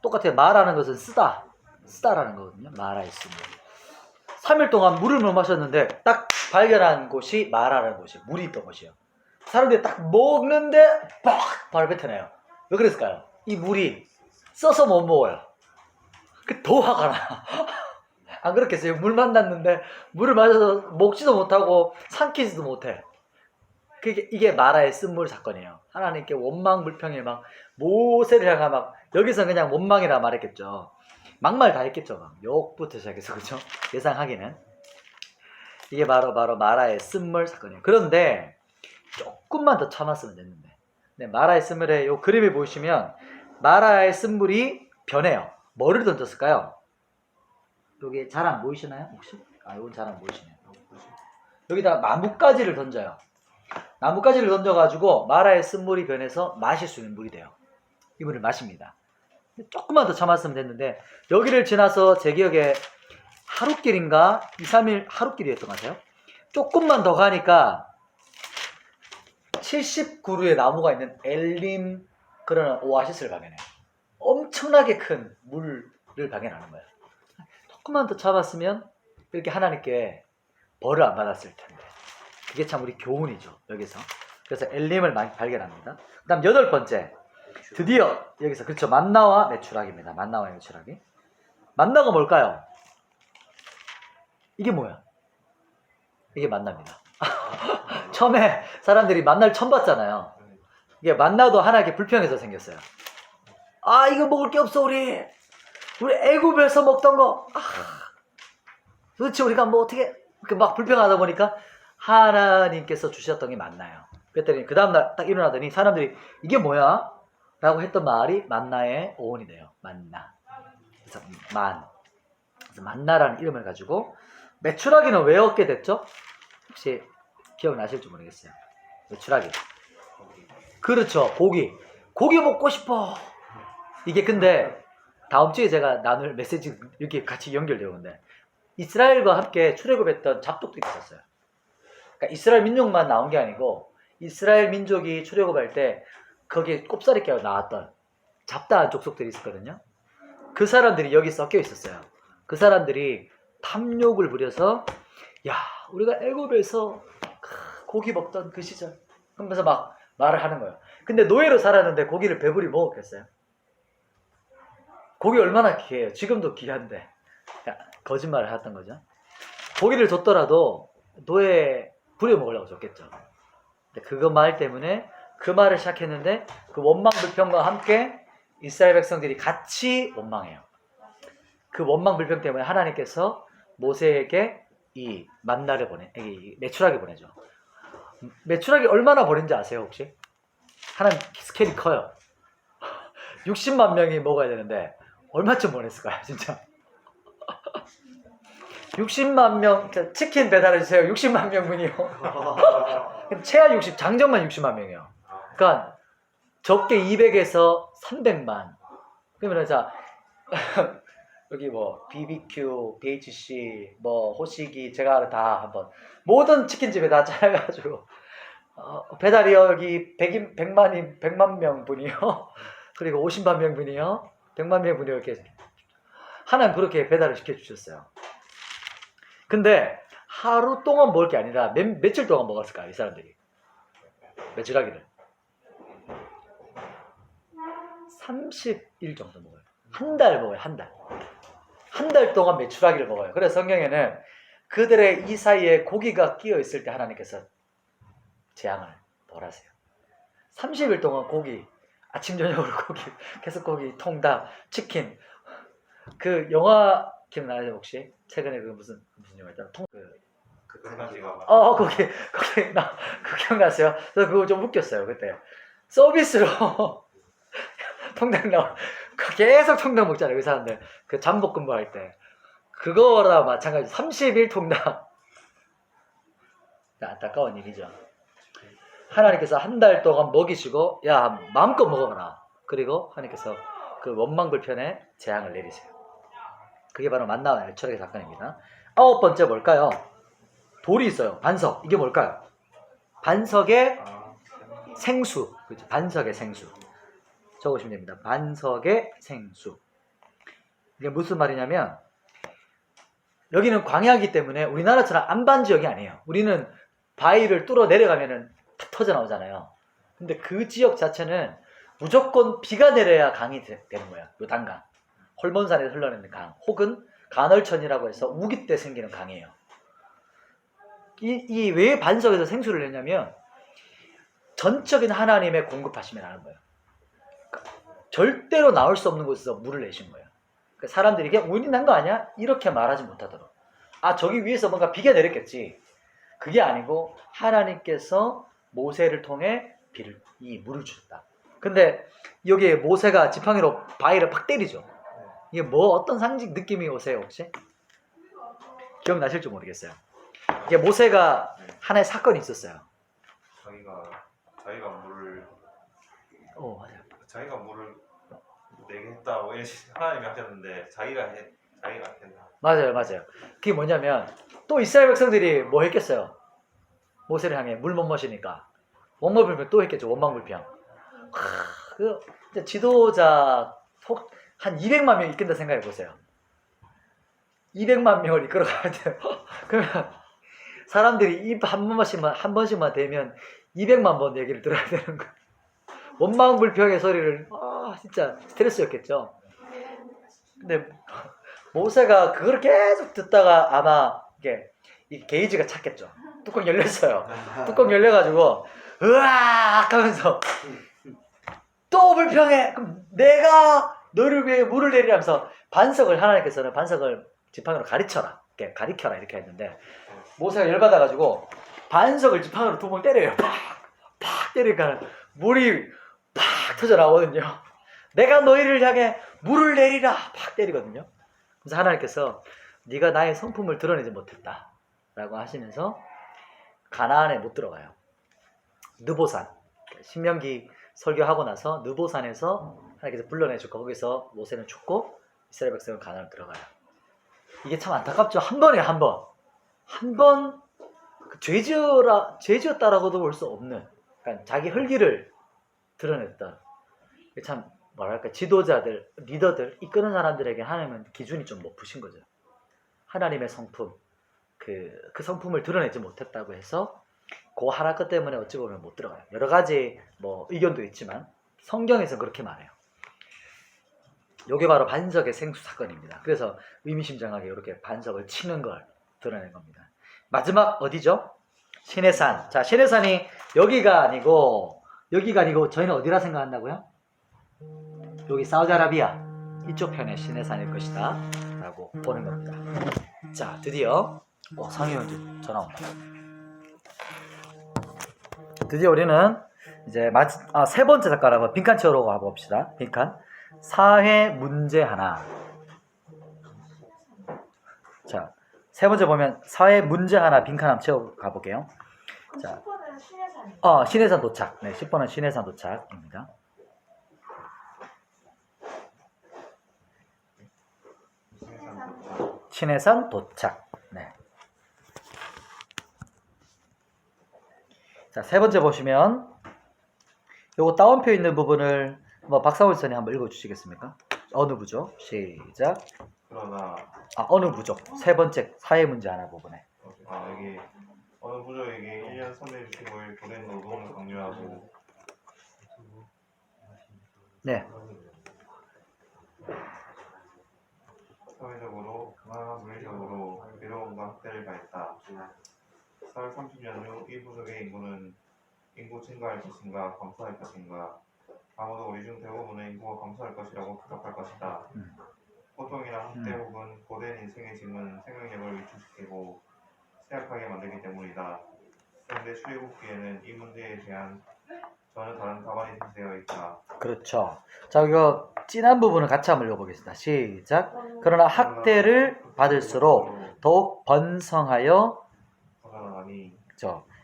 똑같아요. 마라는 것은 쓰다라는 거거든요. 마라의 쓴물. 3일 동안 물을 못 마셨는데 딱 발견한 곳이 마라라는 곳이에요. 물이 있던 곳이에요. 사람들이 딱 먹는데 빡! 바로 뱉어내요. 왜 그랬을까요? 이 물이 써서 못 먹어요. 더 화가 나. 안 그렇겠어요? 물 만났는데 물을 마셔서 먹지도 못하고 삼키지도 못해. 이게 마라의 쓴물 사건이에요. 하나님께 원망 불평에 막 모세를 향하 막 여기서 그냥 원망이라 말했겠죠. 막말 다 했겠죠. 막 욕부터 시작해서 그죠? 예상하기는 이게 바로 마라의 쓴물 사건이에요. 그런데 조금만 더 참았으면 됐는데 네, 마라의 쓴물에 요 그림을 보시면 마라의 쓴물이 변해요. 뭐를 던졌을까요? 여기 잘 안 보이시나요? 혹시? 아, 이건 잘 안 보이시네요. 여기다 나뭇가지를 던져요. 나뭇가지를 던져가지고 마라의 쓴물이 변해서 마실 수 있는 물이 돼요. 이 물을 마십니다. 조금만 더 참았으면 됐는데 여기를 지나서 제 기억에 하루길인가 2, 3일 하루길이었던 것 같아요. 조금만 더 가니까 70그루의 나무가 있는 엘림 그런 오아시스를 발견해요. 엄청나게 큰 물을 발견하는 거예요. 조금만 더 참았으면 이렇게 하나님께 벌을 안 받았을 텐데 그게 참 우리 교훈이죠. 여기서 그래서 엘림을 많이 발견합니다. 그 다음 8번째 드디어 여기서 그렇죠. 만나와 메추라기입니다. 만나와 메추라기. 만나가 뭘까요? 이게 뭐야? 이게 만나입니다. 처음에 사람들이 만나를 처음 봤잖아요. 이게 만나도 하나님께 불평해서 생겼어요. 아, 이거 먹을 게 없어 우리 애굽에서 먹던 거. 도대체 우리가 뭐 어떻게 막 불평하다 보니까 하나님께서 주셨던 게 만나요. 그랬더니 그 다음날 딱 일어나더니 사람들이 이게 뭐야? 라고 했던 말이 만나의 어원이 돼요. 만나. 그래서 그래서 만나라는 이름을 가지고 메추라기는 왜 얻게 됐죠? 혹시 기억나실지 모르겠어요. 메추라기. 그렇죠. 고기 먹고 싶어. 이게 근데 다음 주에 제가 나눌 메시지 이렇게 같이 연결되는데 이스라엘과 함께 출애굽했던 잡족들이 있었어요. 그러니까 이스라엘 민족만 나온 게 아니고 이스라엘 민족이 출애굽할 때 거기에 꼽사리 깨어 나왔던 잡다한 족속들이 있었거든요. 그 사람들이 여기 섞여 있었어요. 그 사람들이 탐욕을 부려서 야 우리가 애굽에서 고기 먹던 그 시절 그러면서 막 말을 하는 거예요. 근데 노예로 살았는데 고기를 배부리 먹었겠어요? 고기 얼마나 귀해요. 지금도 귀한데 거짓말을 했던 거죠. 고기를 줬더라도 노예 부려먹으려고 줬겠죠. 근데 그거 말 때문에 그 말을 시작했는데 그 원망 불평과 함께 이스라엘 백성들이 같이 원망해요. 그 원망 불평 때문에 하나님께서 모세에게 이 만나를 이 메추라기 보내죠. 메추라기 얼마나 버린지 아세요 혹시? 하나님 스케일이 커요. 60만 명이 먹어야 되는데 얼마쯤 보냈을까요 진짜? 60만 명 치킨 배달해주세요. 60만 명분이요. 최하 60 장정만 60만 명이에요. 그러니까 적게 200에서 300만. 그러면 자 여기 뭐 BBQ, BHC, 뭐 호식이 제가 다 한번 모든 치킨집에 다 찾아가지고 배달이요 여기 100만 명분이요. 그리고 50만 명분이요. 100만 명분이요 이렇게 하나는 그렇게 배달을 시켜주셨어요. 근데 하루 동안 먹을 게 아니라 며칠 동안 먹었을까 이 사람들이 메추라기를 30일 정도 먹어요. 한 달 먹어요. 한 달 동안 메추라기를 먹어요. 그래서 성경에는 그들의 이 사이에 고기가 끼어 있을 때 하나님께서 재앙을 벌하세요. 30일 동안 고기 아침 저녁으로 고기 계속 고기 통닭 치킨 그 영화 기억나요 혹시? 최근에 그 무슨 영화였더라? 거기 나 그거 기억나세요? 그래서 그거 좀 웃겼어요 그때 서비스로 통닭 나와 계속 통닭 먹잖아요 그 사람들 그 잠복 근무할 때 그거랑 마찬가지 30일 통닭 안타까운 일이죠. 하나님께서 한 달 동안 먹이시고 야 마음껏 먹어봐라. 그리고 하나님께서 그 원망불편에 재앙을 내리세요. 그게 바로 만나와 메추라기 사건입니다. 9번째 뭘까요? 돌이 있어요. 반석. 이게 뭘까요? 반석의 생수. 그렇죠. 반석의 생수. 적으시면 됩니다. 반석의 생수. 이게 무슨 말이냐면 여기는 광야이기 때문에 우리나라처럼 안반 지역이 아니에요. 우리는 바위를 뚫어 내려가면은 탁 터져 나오잖아요. 근데 그 지역 자체는 무조건 비가 내려야 강이 되는 거예요. 요단강. 홀몬산에서 흘러내는 강. 혹은 간헐천이라고 해서 우기 때 생기는 강이에요. 이 왜 반석에서 생수를 내냐면 전적인 하나님의 공급하심이라는 거예요. 그러니까 절대로 나올 수 없는 곳에서 물을 내신 거예요. 그러니까 사람들이 이게 우연히 난 거 아니야? 이렇게 말하지 못하도록. 아, 저기 위에서 뭔가 비가 내렸겠지. 그게 아니고 하나님께서 모세를 통해 이 물을 주셨다. 근데 여기에 모세가 지팡이로 바위를 팍 때리죠. 이게 뭐 어떤 상징 느낌이 오세요 혹시? 기억나실지 모르겠어요. 이게 모세가 하나의 사건이 있었어요. 자기가 물을 맞아요. 자기가 물을 내게 했다고 하나님이 하셨는데 자기가 했다. 맞아요. 그게 뭐냐면 또 이스라엘 백성들이 뭐 했겠어요? 모세를 향해 물 못 마시니까 원망불평 또 했겠죠. 원망불평. 그 지도자 한 200만 명 있겠다 생각해 보세요. 200만 명을 이끌어가야 돼요. 그러면 사람들이 입 한 번씩만 대면 200만 번 얘기를 들어야 되는 거예요. 원망불평의 소리를 진짜 스트레스였겠죠. 근데 모세가 그걸 계속 듣다가 아마 이 게이지가 찼겠죠. 뚜껑 열렸어요. 뚜껑 열려가지고 으악 하면서 또 불평해. 그럼 내가 너를 위해 물을 내리라면서 하나님께서는 반석을 지팡이로 가리켜라 이렇게 했는데 모세가 열받아가지고 반석을 지팡이로 두 번 때려요. 팍 때리니까 물이 팍 터져 나오거든요. 내가 너희를 향해 물을 내리라 팍 때리거든요. 그래서 하나님께서 네가 나의 성품을 드러내지 못했다 라고 하시면서 가나안에 못 들어가요. 느보산, 신명기 설교하고 나서 느보산에서 하나님께서 불러내주고 거기서 모세는 죽고 이스라엘 백성은 가나안에 들어가요. 이게 참 안타깝죠. 한 번 죄지었다라고도 볼 수 없는, 그러니까 자기 흙기를 드러냈던, 참 뭐랄까, 지도자들, 리더들, 이끄는 사람들에게 하나님은 기준이 좀 높으신 거죠. 하나님의 성품, 그 성품을 드러내지 못했다고 해서 그 하나 것 때문에 어찌 보면 못 들어가요. 여러 가지 뭐 의견도 있지만 성경에서 그렇게 말해요. 이게 바로 반석의 생수 사건입니다. 그래서 의미심장하게 이렇게 반석을 치는 걸 드러낸 겁니다. 마지막 어디죠? 시내산. 자, 시내산이 여기가 아니고 저희는 어디라 생각한다고요? 여기 사우디아라비아 이쪽 편의 시내산일 것이다 라고 보는 겁니다. 자, 드디어 상의원님 전화 온다. 드디어 우리는 이제 세 번째 작가라고 빈칸 채우러 가봅시다. 빈칸. 사회 문제 하나. 자, 세 번째 보면 사회 문제 하나 빈칸 한번 채워 가볼게요. 자, 10번은 신해산이에요. 신해산 도착. 네, 10번은 신해산 도착입니다. 신해산 도착. 네. 자, 세 번째 보시면 요거 따옴표 있는 부분을 박상훈 선생님 한번 읽어주시겠습니까? 어느 부죠? 시작. 그러나 어느 부죠? 세 번째 사회 문제 하나 부분에. 여기 어느 부족에게 1년 365일 고된 노동을 강요하고 네. 사회적으로 그나마 물리적으로 괴로움과 학대를 가했다. 4월 30년 후 이 부족의 인구 증가할 것인가 감소할 것인가. 아무도 우리 중 대부분은 인구가 감소할 것이라고 부족할 것이다. 고통이나 학대 혹은 고된 인생의 짐은 생명력을 위축시키고 쇠약하게 만들기 때문이다. 그런데 출애굽기에는 이 문제에 대한 전혀 다른 답안이 제시되어 있다. 그렇죠. 자, 이거 진한 부분을 같이 한번 읽어보겠습니다. 시작. 그러나 학대를 받을수록 더욱 번성하여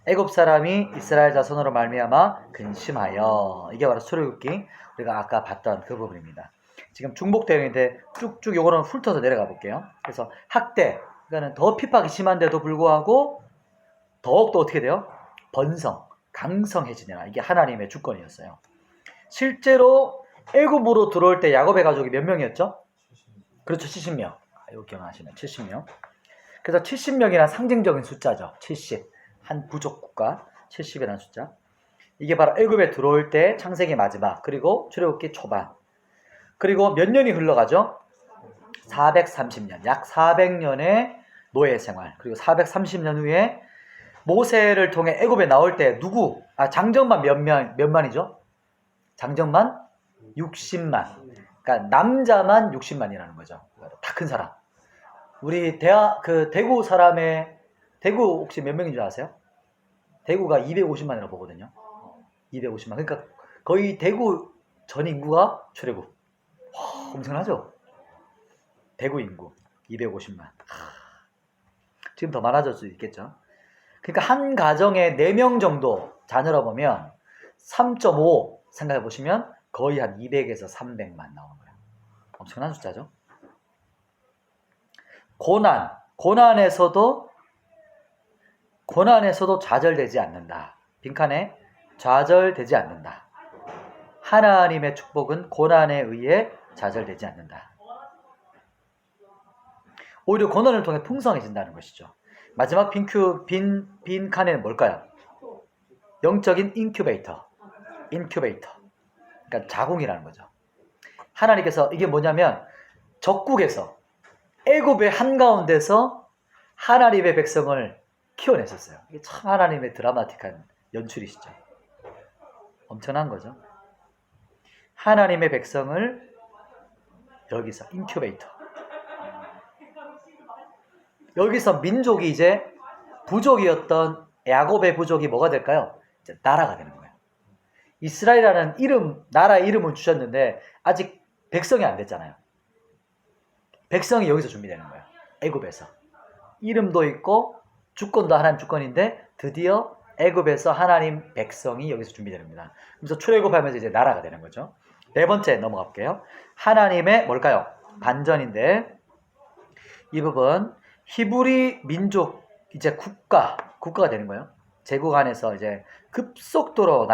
애굽 사람이 이스라엘 자손으로 말미암아 근심하여. 이게 바로 출애굽기 우리가 아까 봤던 그 부분입니다. 지금 중복되어 있는데 쭉쭉 요거는 훑어서 내려가 볼게요. 그래서 학대, 그러니까 더 핍박이 심한데도 불구하고 더욱더 어떻게 돼요? 번성, 강성해지냐. 이게 하나님의 주권이었어요. 실제로 애굽으로 들어올 때 야곱의 가족이 몇 명이었죠? 그렇죠, 70명. 이거 기억하시면 70명. 그래서 70명이란 상징적인 숫자죠. 70. 한 부족 국가 70이라는 숫자. 이게 바로 애굽에 들어올 때 창세기 마지막, 그리고 출애굽기 초반. 그리고 몇 년이 흘러가죠? 430년. 약 400년의 노예 생활. 그리고 430년 후에 모세를 통해 애굽에 나올 때 누구? 장정만 몇 만이죠? 장정만 60만. 그러니까 남자만 60만이라는 거죠. 다 큰 사람. 우리 대구 사람의 대구 혹시 몇 명인 줄 아세요? 대구가 250만이라고 보거든요. 250만. 그러니까 거의 대구 전 인구가 출애굽. 와, 엄청나죠? 대구 인구 250만. 지금 더 많아질 수 있겠죠. 그러니까 한 가정에 4명 정도 자녀라 보면 3.5 생각해 보시면 거의 한 200에서 300만 나오는 거예요. 엄청난 숫자죠. 고난에서도 좌절되지 않는다. 빈칸에 좌절되지 않는다. 하나님의 축복은 고난에 의해 좌절되지 않는다. 오히려 고난을 통해 풍성해진다는 것이죠. 마지막 빈 칸에는 뭘까요? 영적인 인큐베이터. 그러니까 자궁이라는 거죠. 하나님께서 이게 뭐냐면 적국에서 애굽의 한가운데서 하나님의 백성을 키워냈었어요. 이게 참 하나님의 드라마틱한 연출이시죠. 엄청난 거죠. 하나님의 백성을 여기서 인큐베이터. 여기서 민족이 이제 부족이었던 야곱의 부족이 뭐가 될까요? 이제 나라가 되는 거예요. 이스라엘이라는 나라의 이름을 주셨는데 아직 백성이 안 됐잖아요. 백성이 여기서 준비되는 거예요. 애굽에서. 이름도 있고 주권도 하나님 주권인데 드디어 애굽에서 하나님 백성이 여기서 준비됩니다. 그래서 출애굽하면서 이제 나라가 되는 거죠. 네 번째 넘어가 볼게요. 하나님의 뭘까요? 반전인데 이 부분 히브리 민족 이제 국가가 되는 거예요. 제국 안에서 이제 급속도로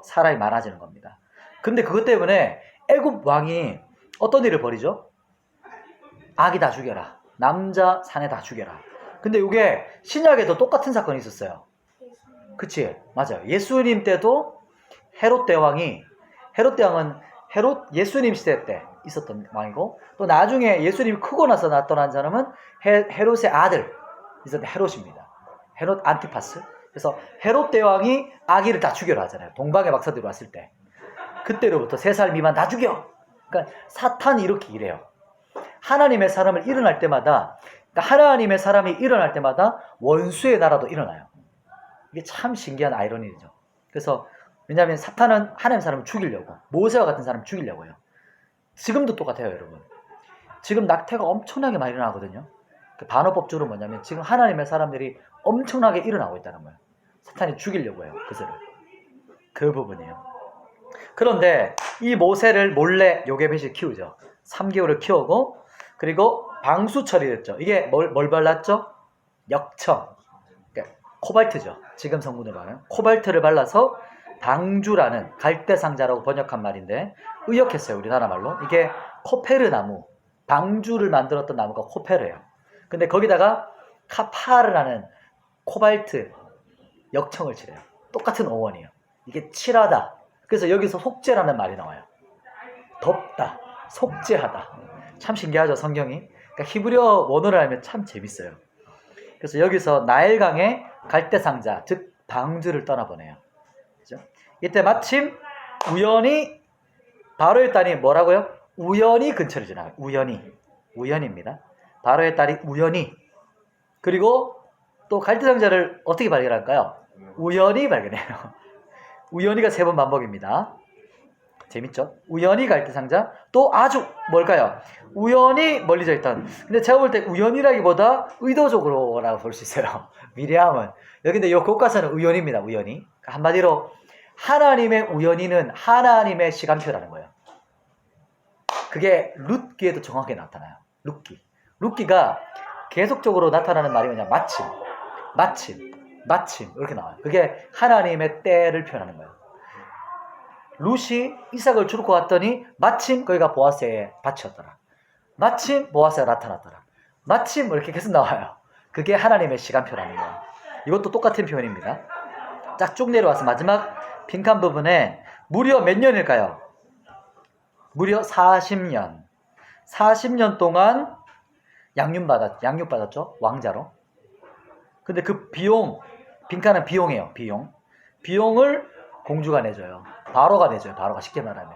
사람이 많아지는 겁니다. 근데 그것 때문에 애굽 왕이 어떤 일을 벌이죠? 아기 다 죽여라. 남자 사내 다 죽여라. 근데 이게 신약에도 똑같은 사건이 있었어요. 그치? 맞아요. 예수님 때도 헤롯 대왕은 예수님 시대 때 있었던 왕이고 또 나중에 예수님이 크고 나서 나타난 사람은 헤롯의 아들 있었던 헤롯입니다. 헤롯 안티파스. 그래서 헤롯 대왕이 아기를 다 죽여라 하잖아요. 동방의 박사들이 왔을 때. 그때로부터 3살 미만 다 죽여. 그러니까 사탄이 이렇게 일해요. 하나님의 사람이 일어날 때마다 원수의 나라도 일어나요. 이게 참 신기한 아이러니죠. 그래서 왜냐하면 사탄은 하나님 사람을 죽이려고 모세와 같은 사람을 죽이려고요. 지금도 똑같아요, 여러분. 지금 낙태가 엄청나게 많이 일어나거든요. 그 반어법적으로 뭐냐면 지금 하나님의 사람들이 엄청나게 일어나고 있다는 거예요. 사탄이 죽이려고 해요, 그 부분이에요. 그런데 이 모세를 몰래 요게벳이 키우죠. 3개월을 키우고 그리고 방수 처리됐죠. 이게 뭘 발랐죠? 역청. 그러니까 코발트죠. 지금 성분을 말하면 코발트를 발라서 방주라는 갈대상자라고 번역한 말인데 의역했어요. 우리나라 말로. 이게 코페르 나무. 방주를 만들었던 나무가 코페르예요. 근데 거기다가 카파르라는 코발트 역청을 칠해요. 똑같은 어원이에요. 이게 칠하다. 그래서 여기서 속죄라는 말이 나와요. 덥다. 속죄하다. 참 신기하죠, 성경이. 그러니까 히브리어 원어를 알면 참 재밌어요. 그래서 여기서 나일강의 갈대상자, 즉 방주를 떠나보내요. 그죠? 이때 마침 우연히 바로의 딸이 뭐라고요? 우연히 근처를 지나가요. 우연입니다. 바로의 딸이 우연히. 그리고 또 갈대상자를 어떻게 발견할까요? 우연히 발견해요. 우연히가 3번 반복입니다. 재밌죠? 우연히 갈대상자. 또 아주 뭘까요? 우연히 멀리져 있던. 근데 제가 볼 때 우연이라기보다 의도적으로라고 볼 수 있어요. 미리암은. 여기인데 이 교과서는 우연입니다. 우연히. 한마디로 하나님의 우연히는 하나님의 시간표라는 거예요. 그게 룻기에도 정확하게 나타나요. 룻기가 계속적으로 나타나는 말이 뭐냐? 마침 이렇게 나와요. 그게 하나님의 때를 표현하는 거예요. 룻이 이삭을 주고 왔더니 마침 거기가 보아스의 밭이었더라. 마침 보아스가 나타났더라. 마침 이렇게 계속 나와요. 그게 하나님의 시간표라는 거예요. 이것도 똑같은 표현입니다. 쫙 쭉 내려와서 마지막 빈칸 부분에 무려 몇 년일까요? 무려 40년. 40년 동안 양육받았죠? 왕자로. 근데 그 비용, 빈칸은 비용이에요. 비용. 비용을 공주가 내줘요. 바로가 내줘요. 바로가 쉽게 말하면.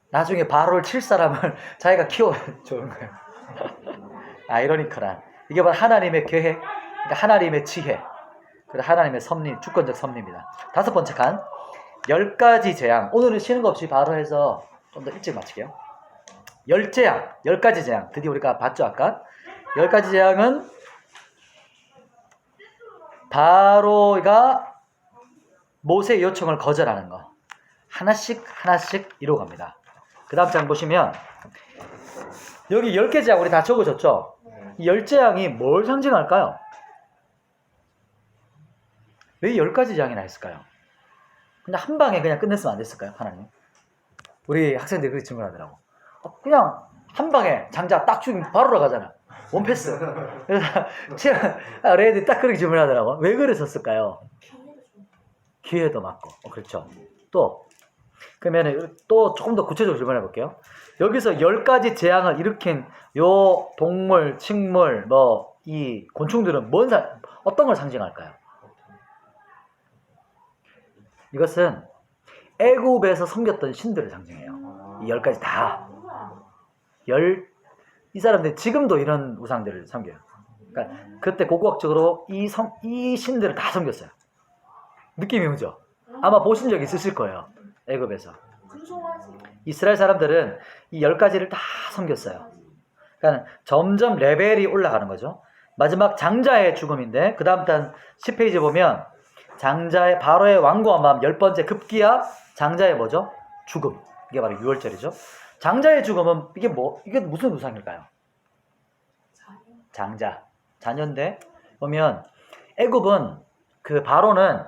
나중에 바로를 칠 사람을 자기가 키워주는 거예요. 아이러니컬한. 이게 바로 하나님의 계획, 그러니까 하나님의 지혜, 그리고 하나님의 섭리, 주권적 섭리입니다. 5번째 칸, 10가지 재앙. 오늘은 쉬는 거 없이 바로 해서 좀 더 일찍 마칠게요. 10재앙, 10가지 재앙. 드디어 우리가 봤죠, 아까? 10가지 재앙은 바로가 모세의 요청을 거절하는 거. 하나씩 이루어갑니다. 그 다음 장 보시면 여기 10개 재앙 우리 다 적어줬죠? 이 10재앙이 뭘 상징할까요? 왜 10가지 재앙이나 했을까요? 근데 한 방에 그냥 끝냈으면 안 됐을까요? 하나님? 우리 학생들이 그렇게 질문하더라고. 그냥 한 방에 장자 딱 죽이면 바로 가잖아. 원패스. 그래서 레이들이 딱 그렇게 질문하더라고. 왜 그랬었을까요? 기회도 맞고. 그렇죠. 또 그러면 또 조금 더 구체적으로 질문해 볼게요. 여기서 10가지 재앙을 일으킨 요 동물, 식물, 이 곤충들은 어떤 걸 상징할까요? 이것은 애굽에서 섬겼던 신들을 상징해요. 이 10가지 다. 이 사람들이 지금도 이런 우상들을 섬겨요. 그러니까 그때 고고학적으로 이 신들을 다 섬겼어요. 느낌이 오죠? 아마 보신 적 있으실 거예요. 애굽에서. 이스라엘 사람들은 이 10가지를 다 섬겼어요. 그러니까 점점 레벨이 올라가는 거죠. 마지막 장자의 죽음인데 그 다음 단 10페이지 보면 장자의 바로의 완고한 마음 10번째 급기야 장자의 뭐죠? 죽음. 이게 바로 6월절이죠. 장자의 죽음은 이게 무슨 우상일까요? 장자. 자녀인데 보면 애굽은 그 바로는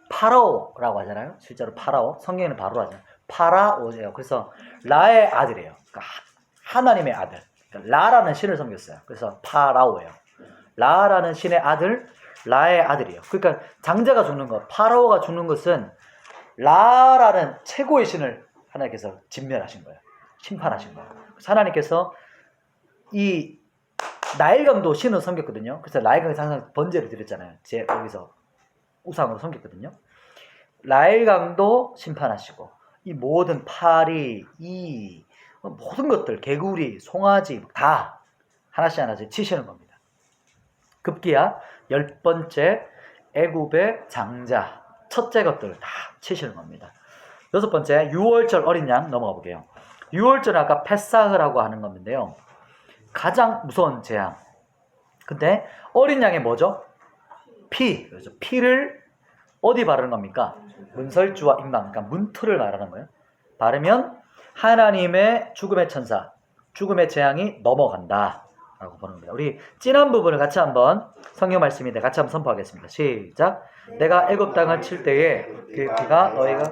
파라오라고 하잖아요. 실제로 파라오. 성경에는 바로라고 하잖아요. 파라오예요. 그래서 라의 아들이에요. 그러니까 하나님의 아들. 그러니까 라라는 신을 섬겼어요. 그래서 파라오예요. 라라는 신의 아들, 라의 아들이에요. 그러니까 장자가 죽는 것, 파라오가 죽는 것은 라라는 최고의 신을 하나님께서 진멸하신 거예요. 심판하신 거예요. 그래서 하나님께서 이 나일강도 신을 섬겼거든요. 그래서 나일강에서 항상 번제를 드렸잖아요. 여기서 우상으로 섬겼거든요. 나일강도 심판하시고 이 모든 파리, 모든 것들, 개구리, 송아지 다 하나씩 치시는 겁니다. 급기야 10번째 애굽의 장자, 첫째 것들을 다 치시는 겁니다. 6번째 6월절 어린 양 넘어가 볼게요. 6월절은 아까 패사흐라고 하는 건데요. 가장 무서운 재앙. 근데 어린 양이 뭐죠? 피. 그렇죠. 피를 어디 바르는 겁니까? 문설주와 임방. 그러니까 문틀을 말하는 거예요. 바르면 하나님의 죽음의 천사, 죽음의 재앙이 넘어간다 라고 보는 겁니다. 우리 진한 부분을 같이 한번 성경 말씀인데 같이 한번 선포하겠습니다. 시작. 내가 애굽 땅을 칠 때에 그 피가 너희가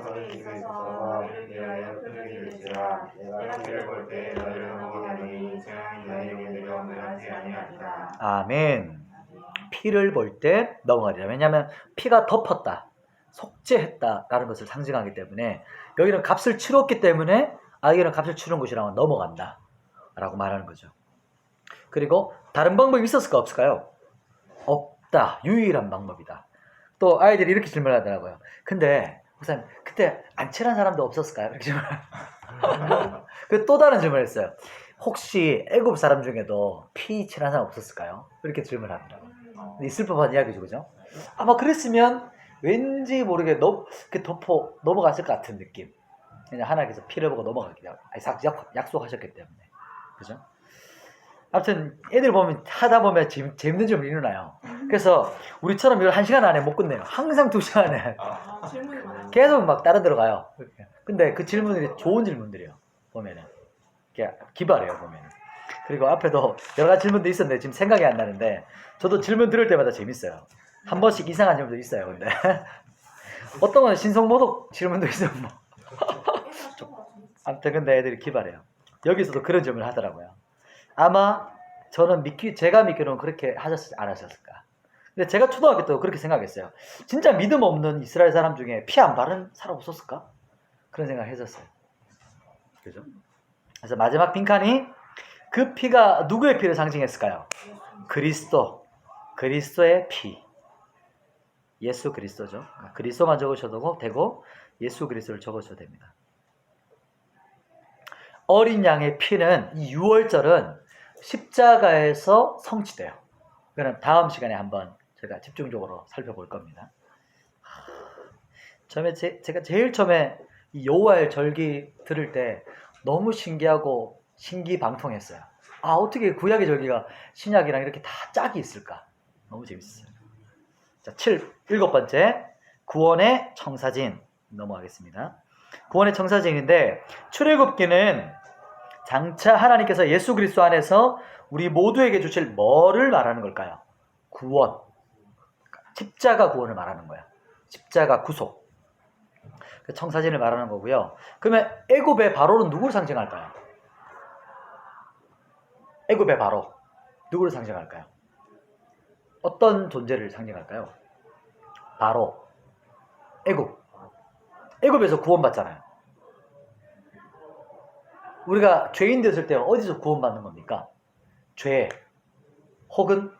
아멘. 피를 볼 때 넘어가리라. 왜냐하면 피가 덮었다, 속죄했다라는 것을 상징하기 때문에 여기는 값을 치렀기 때문에 여기는 값을 치른 곳이라고 넘어간다 라고 말하는 거죠. 그리고 다른 방법이 있었을까 없을까요? 없다. 유일한 방법이다. 또 아이들이 이렇게 질문하더라고요. 근데 목사님 그때 안 칠한 사람도 없었을까요? 이렇게 질문해요. 그 또 다른 질문을 했어요. 혹시 애굽 사람 중에도 피 칠한 사람 없었을까요? 이렇게 질문하더라고요. 있을 법한 이야기죠, 그죠? 아마 그랬으면 왠지 모르게 넘어갔을 것 같은 느낌. 그냥 하나님께서 피를 보고 넘어가기 때문에 약속하셨기 때문에, 그죠? 아무튼 애들 보면 하다 보면 재밌는 점이 일어나요. 그래서 우리처럼 이걸 1시간 안에 못 끝내요. 항상 2시간 안에 질문이 많아요. 계속 막 따라 들어가요. 근데 그 질문들이 좋은 질문들이에요. 보면은 기발해요, 보면은. 그리고 앞에도 여러 가지 질문도 있었는데 지금 생각이 안 나는데 저도 질문 들을 때마다 재밌어요. 한 번씩 이상한 질문도 있어요. 근데 어떤 건 신성모독 질문도 있어요. 뭐. 아무튼 근데 애들이 기발해요. 여기서도 그런 질문을 하더라고요. 아마 저는 제가 믿기로는 그렇게 안 하셨을까. 근데 제가 초등학교 때 그렇게 생각했어요. 진짜 믿음 없는 이스라엘 사람 중에 피 안 바른 사람 없었을까? 그런 생각을 했었어요. 그죠? 그래서 마지막 빈칸이 그 피가 누구의 피를 상징했을까요? 그리스도의 피. 예수 그리스도죠. 그리스도만 적으셔도 되고 예수 그리스도를 적으셔도 됩니다. 어린 양의 피는 이 6월절은 십자가에서 성취돼요. 그는 다음 시간에 한번 제가 집중적으로 살펴볼 겁니다. 처음에 제가 제일 처음에 이 여호와의 절기 들을 때 너무 신기하고 신기방통했어요. 아, 어떻게 구약의 절기가 신약이랑 이렇게 다 짝이 있을까? 너무 재밌었어요. 자, 7번째 구원의 청사진 넘어가겠습니다. 구원의 청사진인데 출애굽기는 장차 하나님께서 예수 그리스도 안에서 우리 모두에게 주실 뭐를 말하는 걸까요? 구원, 십자가 구원을 말하는 거예요. 십자가 구속, 그 청사진을 말하는 거고요. 그러면 애굽의 바로는 누구를 상징할까요? 애굽의 바로 누구를 상징할까요? 어떤 존재를 상징할까요? 바로 애굽에서 구원받잖아요. 우리가 죄인 됐을 때 어디서 구원받는 겁니까? 죄 혹은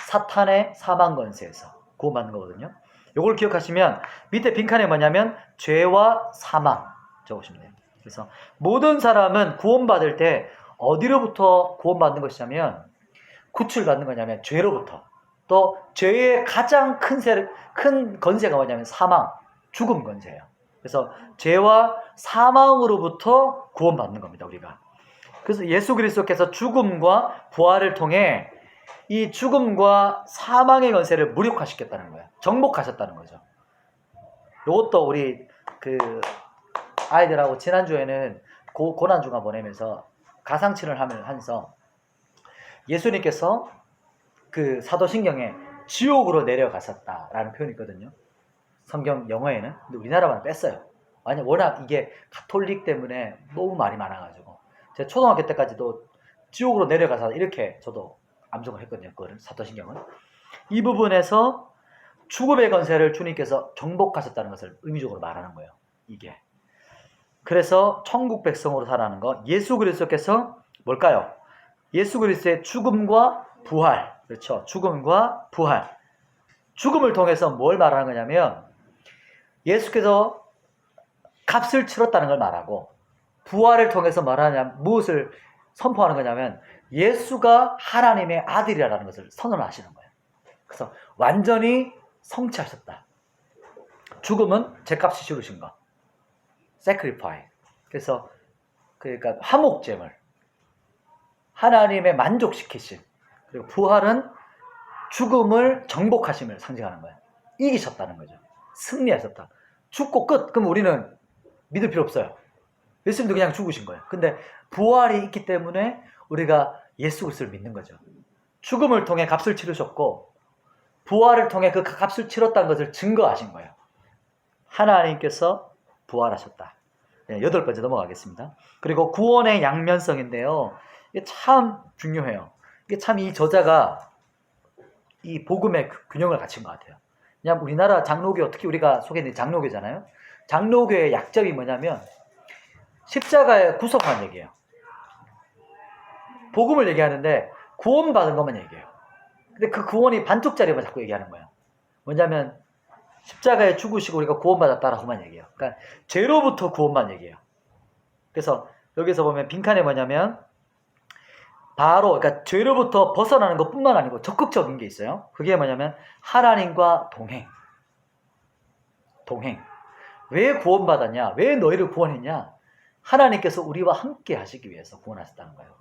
사탄의 사망 권세에서 구원받는 거거든요. 이걸 기억하시면 밑에 빈칸에 뭐냐면 죄와 사망 적으시면 돼요. 그래서 모든 사람은 구원받을 때 어디로부터 구원받는 것이냐면 구출받는 거냐면 죄로부터. 또 죄의 가장 큰 권세가 뭐냐면 사망, 죽음 권세예요. 그래서 죄와 사망으로부터 구원받는 겁니다, 우리가. 그래서 예수 그리스도께서 죽음과 부활을 통해 이 죽음과 사망의 권세를 무력화시켰다는 거예요. 정복하셨다는 거죠. 이것도 우리 그 아이들하고 지난주에는 고난주간 보내면서 가상치를 하면서 예수님께서 그 사도신경에 지옥으로 내려가셨다라는 표현이 있거든요. 성경 영어에는. 근데 우리나라만 뺐어요. 워낙 이게 가톨릭 때문에 너무 말이 많아가지고 제가 초등학교 때까지도 지옥으로 내려가서 이렇게 저도 암송을 했거든요. 그거를 사도신경은. 이 부분에서 죽음의 권세를 주님께서 정복하셨다는 것을 의미적으로 말하는 거예요. 이게. 그래서 천국 백성으로 살아가는 거. 예수 그리스도께서 뭘까요? 예수 그리스도의 죽음과 부활. 그렇죠. 죽음과 부활. 죽음을 통해서 뭘 말하는 거냐면 예수께서 값을 치렀다는 걸 말하고 부활을 통해서 말하냐면 무엇을 선포하는 거냐면 예수가 하나님의 아들이라는 것을 선언하시는 거예요. 그래서 완전히 성취하셨다. 죽음은 죄값이 치르신 거. sacrifice. 그래서 그러니까 화목제물. 하나님의 만족시키심. 그리고 부활은 죽음을 정복하심을 상징하는 거예요. 이기셨다는 거죠. 승리하셨다. 죽고 끝. 그럼 우리는 믿을 필요 없어요. 예수님도 그냥 죽으신 거예요. 근데 부활이 있기 때문에 우리가 예수 그리스도를 믿는 거죠. 죽음을 통해 값을 치르셨고 부활을 통해 그 값을 치렀다는 것을 증거하신 거예요. 하나님께서 부활하셨다. 네, 8번째 넘어가겠습니다. 그리고 구원의 양면성인데요. 이게 참 중요해요. 이게 참 이 저자가 이 복음의 균형을 갖춘 것 같아요. 그냥 우리나라 장로교, 특히 우리가 소개된 장로교잖아요. 장로교의 약점이 뭐냐면 십자가의 구속만 얘기해요. 복음을 얘기하는데 구원받은 것만 얘기해요. 근데 그 구원이 반쪽짜리만 자꾸 얘기하는 거예요. 뭐냐면 십자가에 죽으시고 우리가 구원받았다라고만 얘기해요. 그러니까 죄로부터 구원만 얘기해요. 그래서 여기서 보면 빈칸에 뭐냐면 바로 그러니까 죄로부터 벗어나는 것뿐만 아니고 적극적인 게 있어요. 그게 뭐냐면 하나님과 동행. 왜 구원받았냐? 왜 너희를 구원했냐? 하나님께서 우리와 함께 하시기 위해서 구원하셨다는 거예요.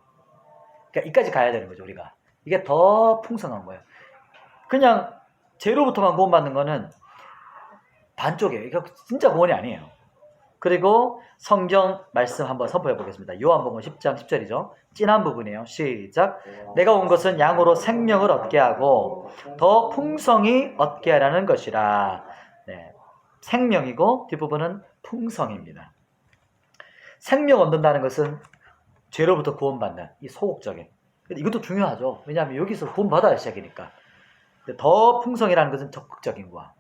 그러니까 이까지 가야 되는 거죠, 우리가. 이게 더 풍성한 거예요. 그냥 죄로부터만 구원받는 거는 반쪽이에요. 이거 진짜 구원이 아니에요. 그리고 성경 말씀 한번 선포해 보겠습니다. 요한복음 10장 10절이죠. 찐한 부분이에요. 시작. 내가 온 것은 양으로 생명을 얻게 하고 더 풍성히 얻게 하라는 것이라. 네. 생명이고 뒷부분은 풍성입니다. 생명 얻는다는 것은 죄로부터 구원받는 이 소극적인. 이것도 중요하죠. 왜냐하면 여기서 구원받아야 시작이니까. 근데 더 풍성이라는 것은 적극적인 거야.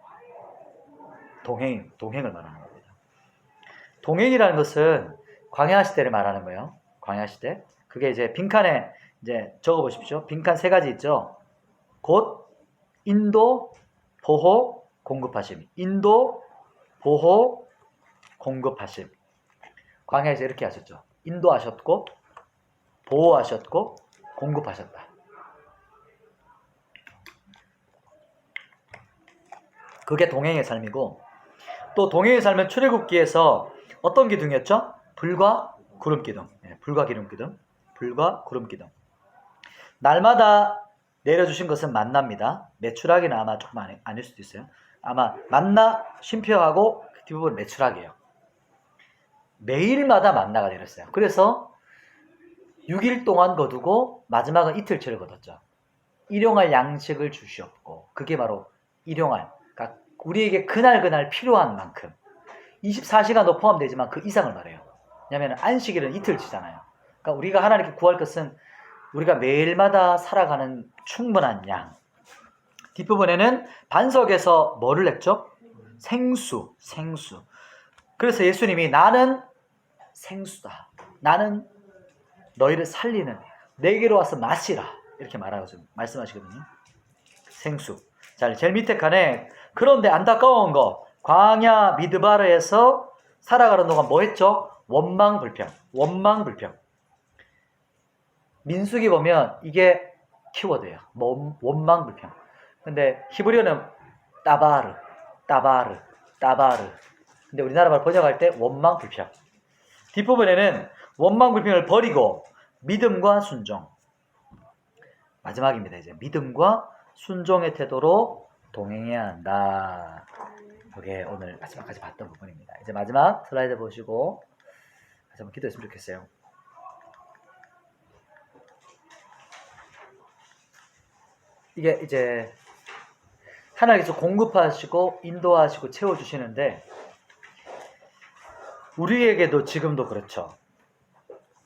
동행을 말하는 겁니다. 동행이라는 것은 광야 시대를 말하는 거예요. 광야 시대. 그게 이제 빈칸에 이제 적어 보십시오. 빈칸 3가지 있죠. 곧 인도, 보호, 공급하심. 인도, 보호, 공급하심. 광야에서 이렇게 하셨죠. 인도하셨고, 보호하셨고, 공급하셨다. 그게 동행의 삶이고, 또 동행의 삶은 출애굽기에서 어떤 기둥이었죠? 불과 구름 기둥. 불과 기름 기둥. 불과 구름 기둥. 날마다 내려주신 것은 만나입니다. 메추라기는 아마 조금 아닐 수도 있어요. 아마 만나, 쉼표하고 그 뒷부분 메추라기예요. 매일마다 만나가 내렸어요. 그래서 6일 동안 거두고 마지막은 이틀치를 거뒀죠. 일용할 양식을 주시옵고, 그게 바로 일용할, 그러니까 우리에게 그날 필요한 만큼 24시간도 포함되지만 그 이상을 말해요. 왜냐하면 안식일은 이틀치잖아요. 그러니까 우리가 하나님께 구할 것은 우리가 매일마다 살아가는 충분한 양. 뒷부분에는 반석에서 뭐를 냈죠? 생수. 그래서 예수님이 나는 생수다. 나는 너희를 살리는, 내게로 와서 마시라. 이렇게 말씀하시거든요. 생수. 자, 제일 밑에 칸에 그런데 안타까운 거, 광야 미드바르에서 살아가는 동안 뭐 했죠? 원망불평. 민수기 보면 이게 키워드예요. 원망불평. 근데 히브리어는 따바르. 근데 우리나라 말 번역할 때 원망불평. 뒷부분에는 원망불평을 버리고 믿음과 순종. 마지막입니다. 이제 믿음과 순종의 태도로 동행해야 한다. 이게 오늘 마지막까지 봤던 부분입니다. 이제 마지막 슬라이드 보시고 다시 한번 기도했으면 좋겠어요. 이게 이제 하나님께서 공급하시고 인도하시고 채워주시는데 우리에게도 지금도 그렇죠.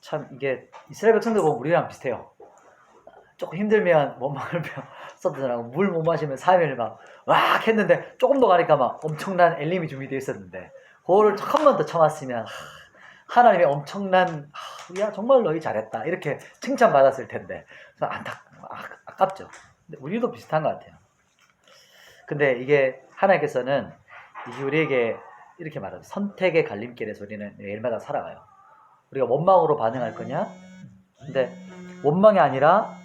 참 이게 이스라엘 백성들 보면 우리랑 비슷해요. 조금 힘들면 원망을 썼더라고. 물 못 마시면 3일 막 왁 했는데 조금 더 가니까 막 엄청난 엘림이 준비되어 있었는데 그거를 조금만 더 참았으면 하나님의 엄청난 야 정말 너희 잘했다 이렇게 칭찬받았을 텐데 아깝죠. 근데 우리도 비슷한 것 같아요. 근데 이게 하나님께서는 이게 우리에게 이렇게 말하죠. 선택의 갈림길에서 우리는 매일마다 살아가요. 우리가 원망으로 반응할 거냐? 근데 원망이 아니라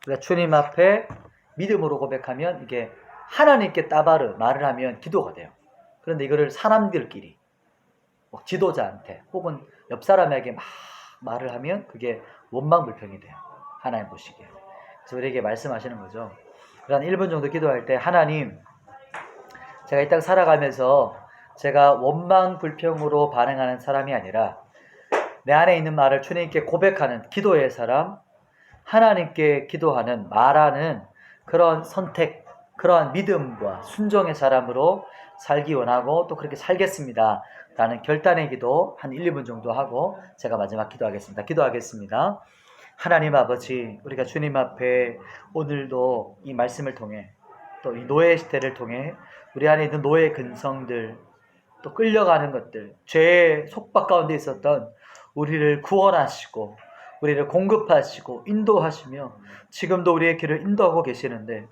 우리가 주님 앞에 믿음으로 고백하면 이게 하나님께 따바르 말을 하면 기도가 돼요. 그런데 이거를 사람들끼리 지도자한테 혹은 옆 사람에게 막 말을 하면 그게 원망불평이 돼요. 하나님 보시기에. 그래서 우리에게 말씀하시는 거죠. 한 1분 정도 기도할 때 하나님 제가 이 땅 살아가면서 제가 원망불평으로 반응하는 사람이 아니라 내 안에 있는 말을 주님께 고백하는 기도의 사람, 하나님께 기도하는 말하는 그런 선택, 그러한 믿음과 순종의 사람으로 살기 원하고 또 그렇게 살겠습니다. 라는 결단의 기도 한 1, 2분 정도 하고 제가 마지막 기도하겠습니다. 하나님 아버지, 우리가 주님 앞에 오늘도 이 말씀을 통해 또 이 노예 시대를 통해 우리 안에 있는 노예 근성들, 또 끌려가는 것들, 죄의 속박 가운데 있었던 우리를 구원하시고 우리를 공급하시고 인도하시며 지금도 우리의 길을 인도하고 계시는데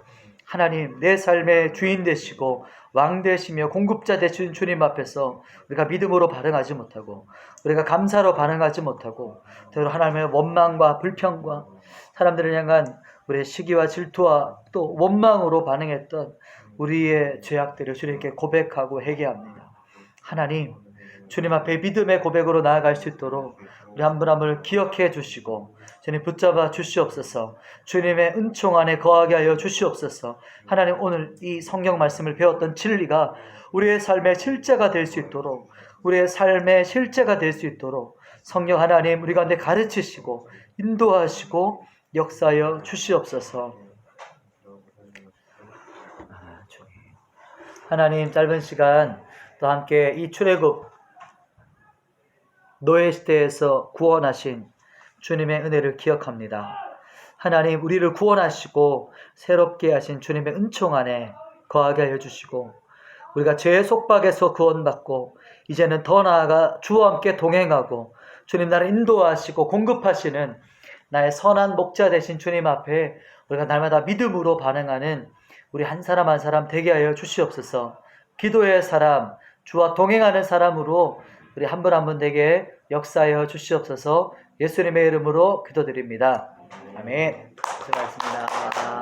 하나님 내 삶의 주인 되시고 왕 되시며 공급자 되신 주님 앞에서 우리가 믿음으로 반응하지 못하고 우리가 감사로 반응하지 못하고 때로 하나님의 원망과 불평과 사람들을 향한 우리의 시기와 질투와 또 원망으로 반응했던 우리의 죄악들을 주님께 고백하고 회개합니다. 하나님 주님 앞에 믿음의 고백으로 나아갈 수 있도록 우리 한 분 한 분을 기억해 주시고 주님 붙잡아 주시옵소서. 주님의 은총 안에 거하게 하여 주시옵소서. 하나님 오늘 이 성경 말씀을 배웠던 진리가 우리의 삶의 실제가 될 수 있도록 우리의 삶의 실제가 될 수 있도록 성령 하나님 우리 가운데 가르치시고 인도하시고 역사하여 주시옵소서. 하나님 짧은 시간 또 함께 이 출애굽 노예 시대에서 구원하신 주님의 은혜를 기억합니다. 하나님 우리를 구원하시고 새롭게 하신 주님의 은총 안에 거하게 하여 주시고 우리가 죄의 속박에서 구원받고 이제는 더 나아가 주와 함께 동행하고 주님 나를 인도하시고 공급하시는 나의 선한 목자 되신 주님 앞에 우리가 날마다 믿음으로 반응하는 우리 한 사람 한 사람 되게 하여 주시옵소서. 기도의 사람, 주와 동행하는 사람으로 우리 한 분 한 분 되게 역사하여 주시옵소서. 예수님의 이름으로 기도드립니다. 아멘. 고생하셨습니다.